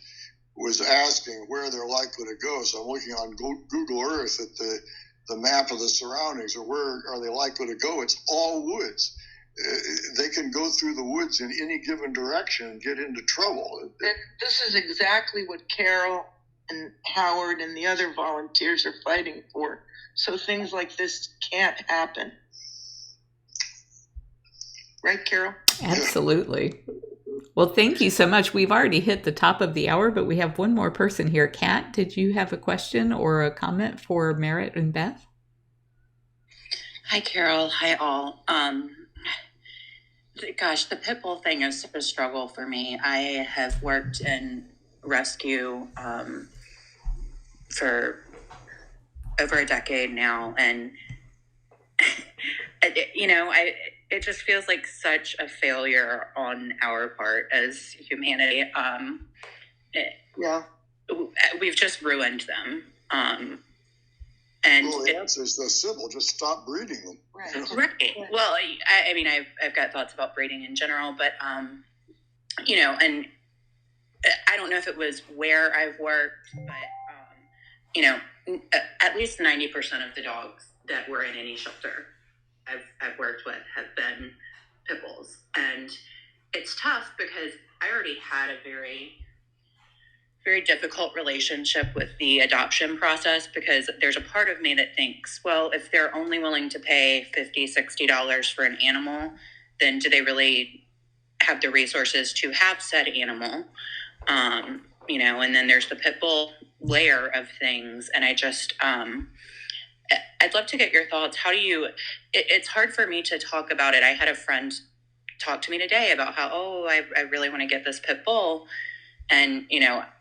was asking where they're likely to go. So I'm looking on Google Earth at the map of the surroundings, or where are they likely to go. It's all woods. They can go through the woods in any given direction and get into trouble. And this is exactly what Carol and Howard and the other volunteers are fighting for. So things like this can't happen. Right, Carol? Absolutely. Well, thank you so much. We've already hit the top of the hour, but we have one more person here. Kat, did you have a question or a comment for Merritt and Beth? Hi, Carol. Hi, all. Gosh, the pit bull thing is a struggle for me. I have worked in rescue for over a decade now, and it just feels like such a failure on our part as humanity. We've just ruined them. Well, the answer is so simple: just stop breeding them. Right. Well, I mean, I've got thoughts about breeding in general, but and I don't know if it was where I've worked, but at least 90% of the dogs that were in any shelter I've worked with have been pit bulls, and it's tough because I already had a very, very difficult relationship with the adoption process, because there's a part of me that thinks, well, if they're only willing to pay $50, $60 for an animal, then do they really have the resources to have said animal? And then there's the pit bull layer of things, and I just I'd love to get your thoughts. How do you, it's hard for me to talk about it. I had a friend talk to me today about how, I really want to get this pit bull. And,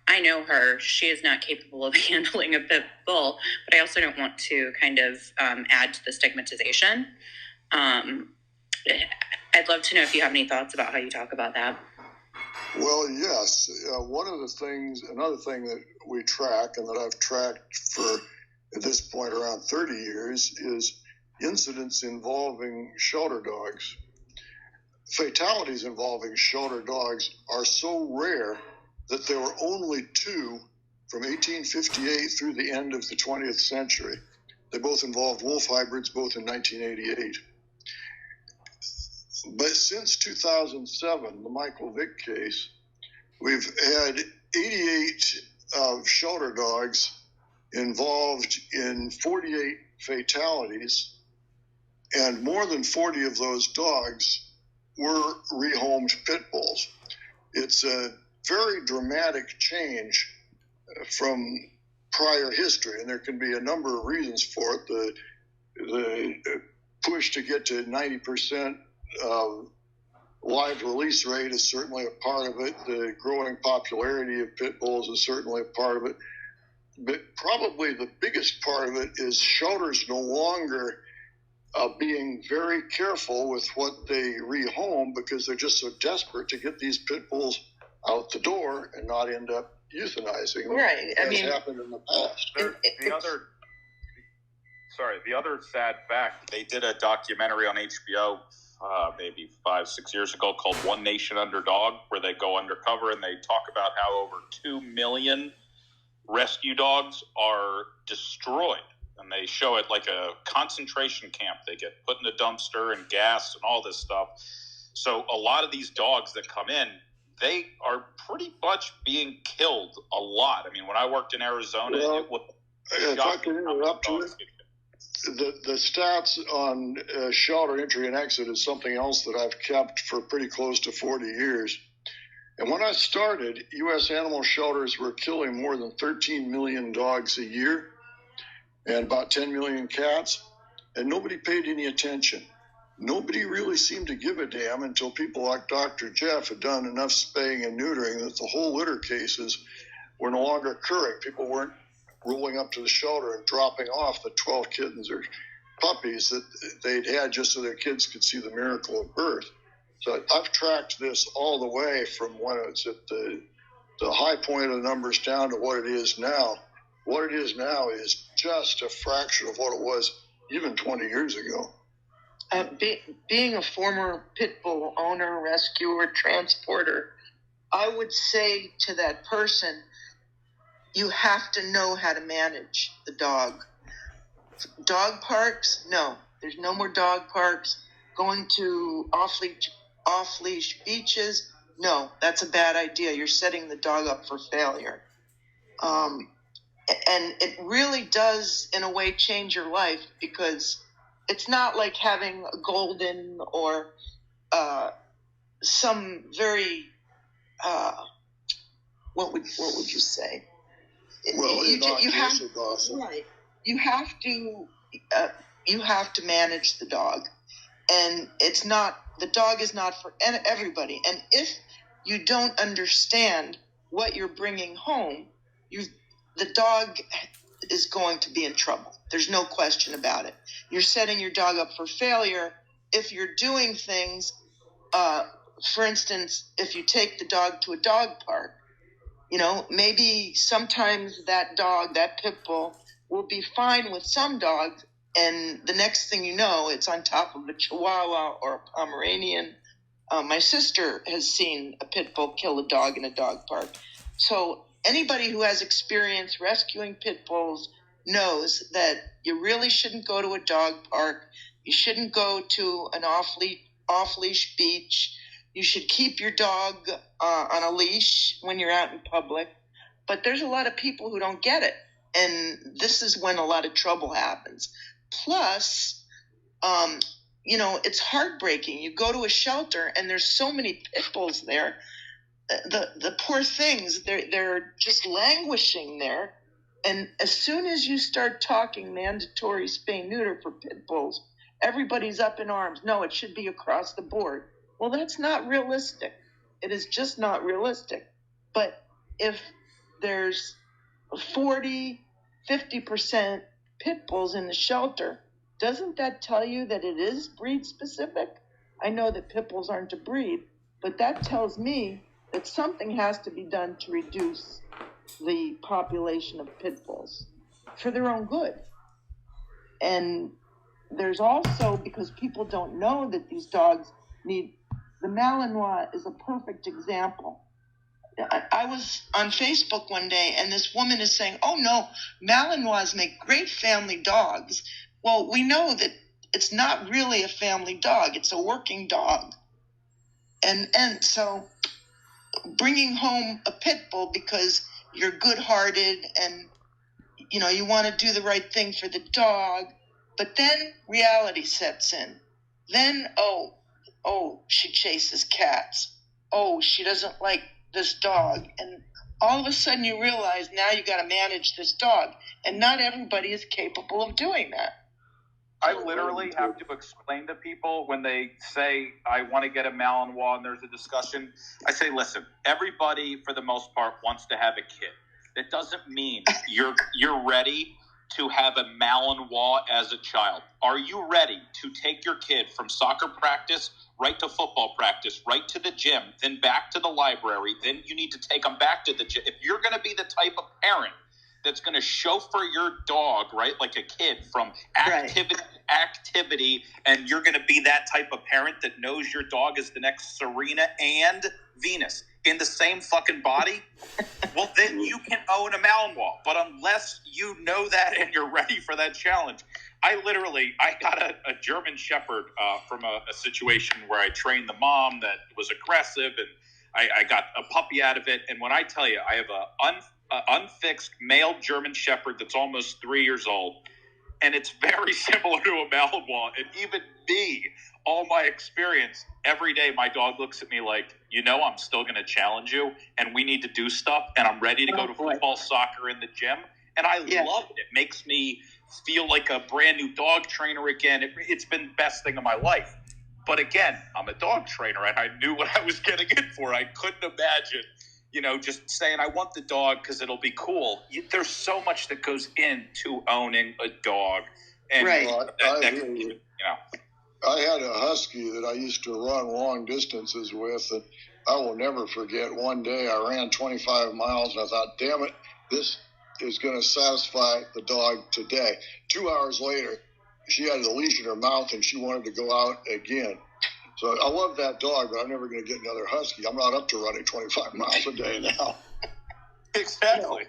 I know her, she is not capable of handling a pit bull, but I also don't want to kind of add to the stigmatization. I'd love to know if you have any thoughts about how you talk about that. Well, yes. Another thing that we track, and that I've tracked for at this point around 30 years, is incidents involving shelter dogs. Fatalities involving shelter dogs are so rare that there were only 2 from 1858 through the end of the 20th century. They both involved wolf hybrids, both in 1988. But since 2007, the Michael Vick case, we've had 88 shelter dogs involved in 48 fatalities, and more than 40 of those dogs were rehomed pit bulls. It's a very dramatic change from prior history, and there can be a number of reasons for it. The push to get to 90% live release rate is certainly a part of it. The growing popularity of pit bulls is certainly a part of it. But probably the biggest part of it is shelters no longer being very careful with what they rehome, because they're just so desperate to get these pit bulls out the door and not end up euthanizing them. Right. As happened in the past. The other sad fact, they did a documentary on HBO maybe 5-6 years ago called One Nation Under Dog, where they go undercover and they talk about how over 2 million rescue dogs are destroyed. And they show it like a concentration camp. They get put in a dumpster and gas and all this stuff. So a lot of these dogs that come in, they are pretty much being killed a lot. I mean, when I worked in Arizona, it was if I can interrupt you, the stats on shelter entry and exit is something else that I've kept for pretty close to 40 years. And when I started, U.S. animal shelters were killing more than 13 million dogs a year and about 10 million cats, and nobody paid any attention. Nobody really seemed to give a damn until people like Dr. Jeff had done enough spaying and neutering that the whole litter cases were no longer occurring. People weren't rolling up to the shelter and dropping off the 12 kittens or puppies that they'd had just so their kids could see the miracle of birth. So I've tracked this all the way from when it's at the high point of the numbers down to what it is now. What it is now is just a fraction of what it was even 20 years ago. Being a former pit bull owner, rescuer, transporter, I would say to that person, you have to know how to manage the dog. Dog parks? No. There's no more dog parks. Going to off-leash beaches? No, that's a bad idea. You're setting the dog up for failure. And it really does, in a way, change your life, because it's not like having a golden or some very, what would you say? Well, you have right. You have to manage the dog, and the dog is not for everybody. And if you don't understand what you're bringing home, the dog is going to be in trouble. There's no question about it. You're setting your dog up for failure if you're doing things. For instance, if you take the dog to a dog park, maybe sometimes that dog, that pit bull, will be fine with some dogs, and the next thing you know, it's on top of a Chihuahua or a Pomeranian. My sister has seen a pit bull kill a dog in a dog park. So anybody who has experience rescuing pit bulls knows that you really shouldn't go to a dog park. You shouldn't go to an off-leash beach. You should keep your dog on a leash when you're out in public. But there's a lot of people who don't get it. And this is when a lot of trouble happens. Plus, it's heartbreaking. You go to a shelter and there's so many pit bulls there. The poor things, they're just languishing there. And as soon as you start talking mandatory spay-neuter for pit bulls, everybody's up in arms. No, it should be across the board. Well, that's not realistic. It is just not realistic. But if there's 40, 50% pit bulls in the shelter, doesn't that tell you that it is breed specific? I know that pit bulls aren't a breed, but that tells me that something has to be done to reduce the population of pit bulls for their own good. And there's also, because people don't know that these dogs need, the Malinois is a perfect example. I was on Facebook one day, and this woman is saying, oh no, Malinois make great family dogs. Well, we know that it's not really a family dog. It's a working dog. And so bringing home a pit bull because you're good-hearted and, you want to do the right thing for the dog, but then reality sets in. Then, she chases cats. Oh, she doesn't like this dog. And all of a sudden you realize now you got to manage this dog. And not everybody is capable of doing that. I literally have to explain to people when they say, I want to get a Malinois and there's a discussion. I say, listen, everybody for the most part wants to have a kid. That doesn't mean you're ready to have a Malinois as a child. Are you ready to take your kid from soccer practice right to football practice, right to the gym, then back to the library, then you need to take them back to the gym? If you're going to be the type of parent that's going to chauffeur your dog, right, like a kid from activity to activity, and you're going to be that type of parent that knows your dog is the next Serena and Venus in the same fucking body, well, then you can own a Malinois. But unless you know that and you're ready for that challenge, I got a German Shepherd from a situation where I trained the mom that was aggressive, and I got a puppy out of it. And when I tell you, I have a unfixed male German Shepherd that's almost 3 years old, and it's very similar to a Malinois. And even me, all my experience, every day my dog looks at me like, I'm still going to challenge you, and we need to do stuff, and I'm ready to go to football, soccer, in the gym. And I love it. It makes me feel like a brand new dog trainer again. It's been the best thing of my life. But again, I'm a dog trainer, and I knew what I was getting in for. I couldn't imagine, just saying I want the dog because it'll be cool. There's so much that goes into owning a dog. And I had a husky that I used to run long distances with, and I will never forget one day I ran 25 miles, and I thought, damn it, this is going to satisfy the dog today. 2 hours later, she had a leash in her mouth, and she wanted to go out again. So I love that dog, but I'm never going to get another husky. I'm not up to running 25 miles a day now. Exactly.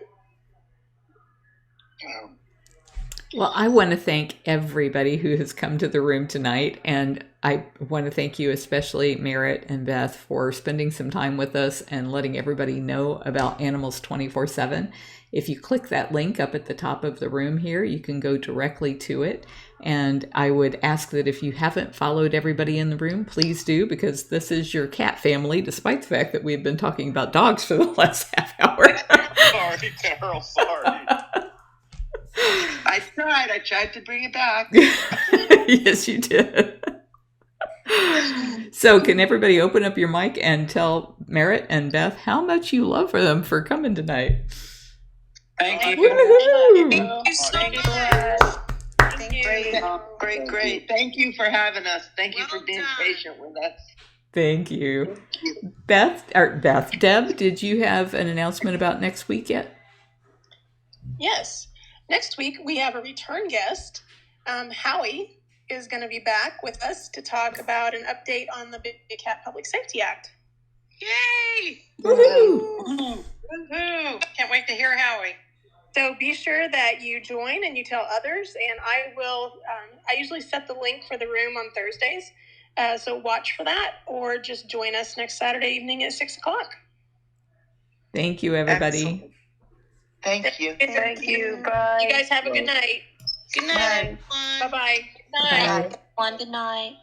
Well, I want to thank everybody who has come to the room tonight, and I want to thank you especially, Merritt and Beth, for spending some time with us and letting everybody know about Animals 24/7. If you click that link up at the top of the room here, you can go directly to it. And I would ask that if you haven't followed everybody in the room, please do, because this is your cat family, despite the fact that we've been talking about dogs for the last half hour. Sorry, Carol, sorry. I tried to bring it back. Yes, you did. So can everybody open up your mic and tell Merritt and Beth how much you love for them for coming tonight? Thank you. Woo-hoo! Thank you so much. Thank you. Great. Thank you for having us. Thank you for being patient with us. Thank you. Deb, did you have an announcement about next week yet? Yes. Next week, we have a return guest. Howie is going to be back with us to talk about an update on the Big Cat Public Safety Act. Yay! Woohoo! Woohoo! Can't wait to hear Howie. So be sure that you join and you tell others, and I will, I usually set the link for the room on Thursdays, so watch for that, or just join us next Saturday evening at 6 o'clock. Thank you, everybody. Excellent. Thank you. Thank you. Bye. You guys have a good night. Good night, everyone. Bye-bye. Good night. Good night.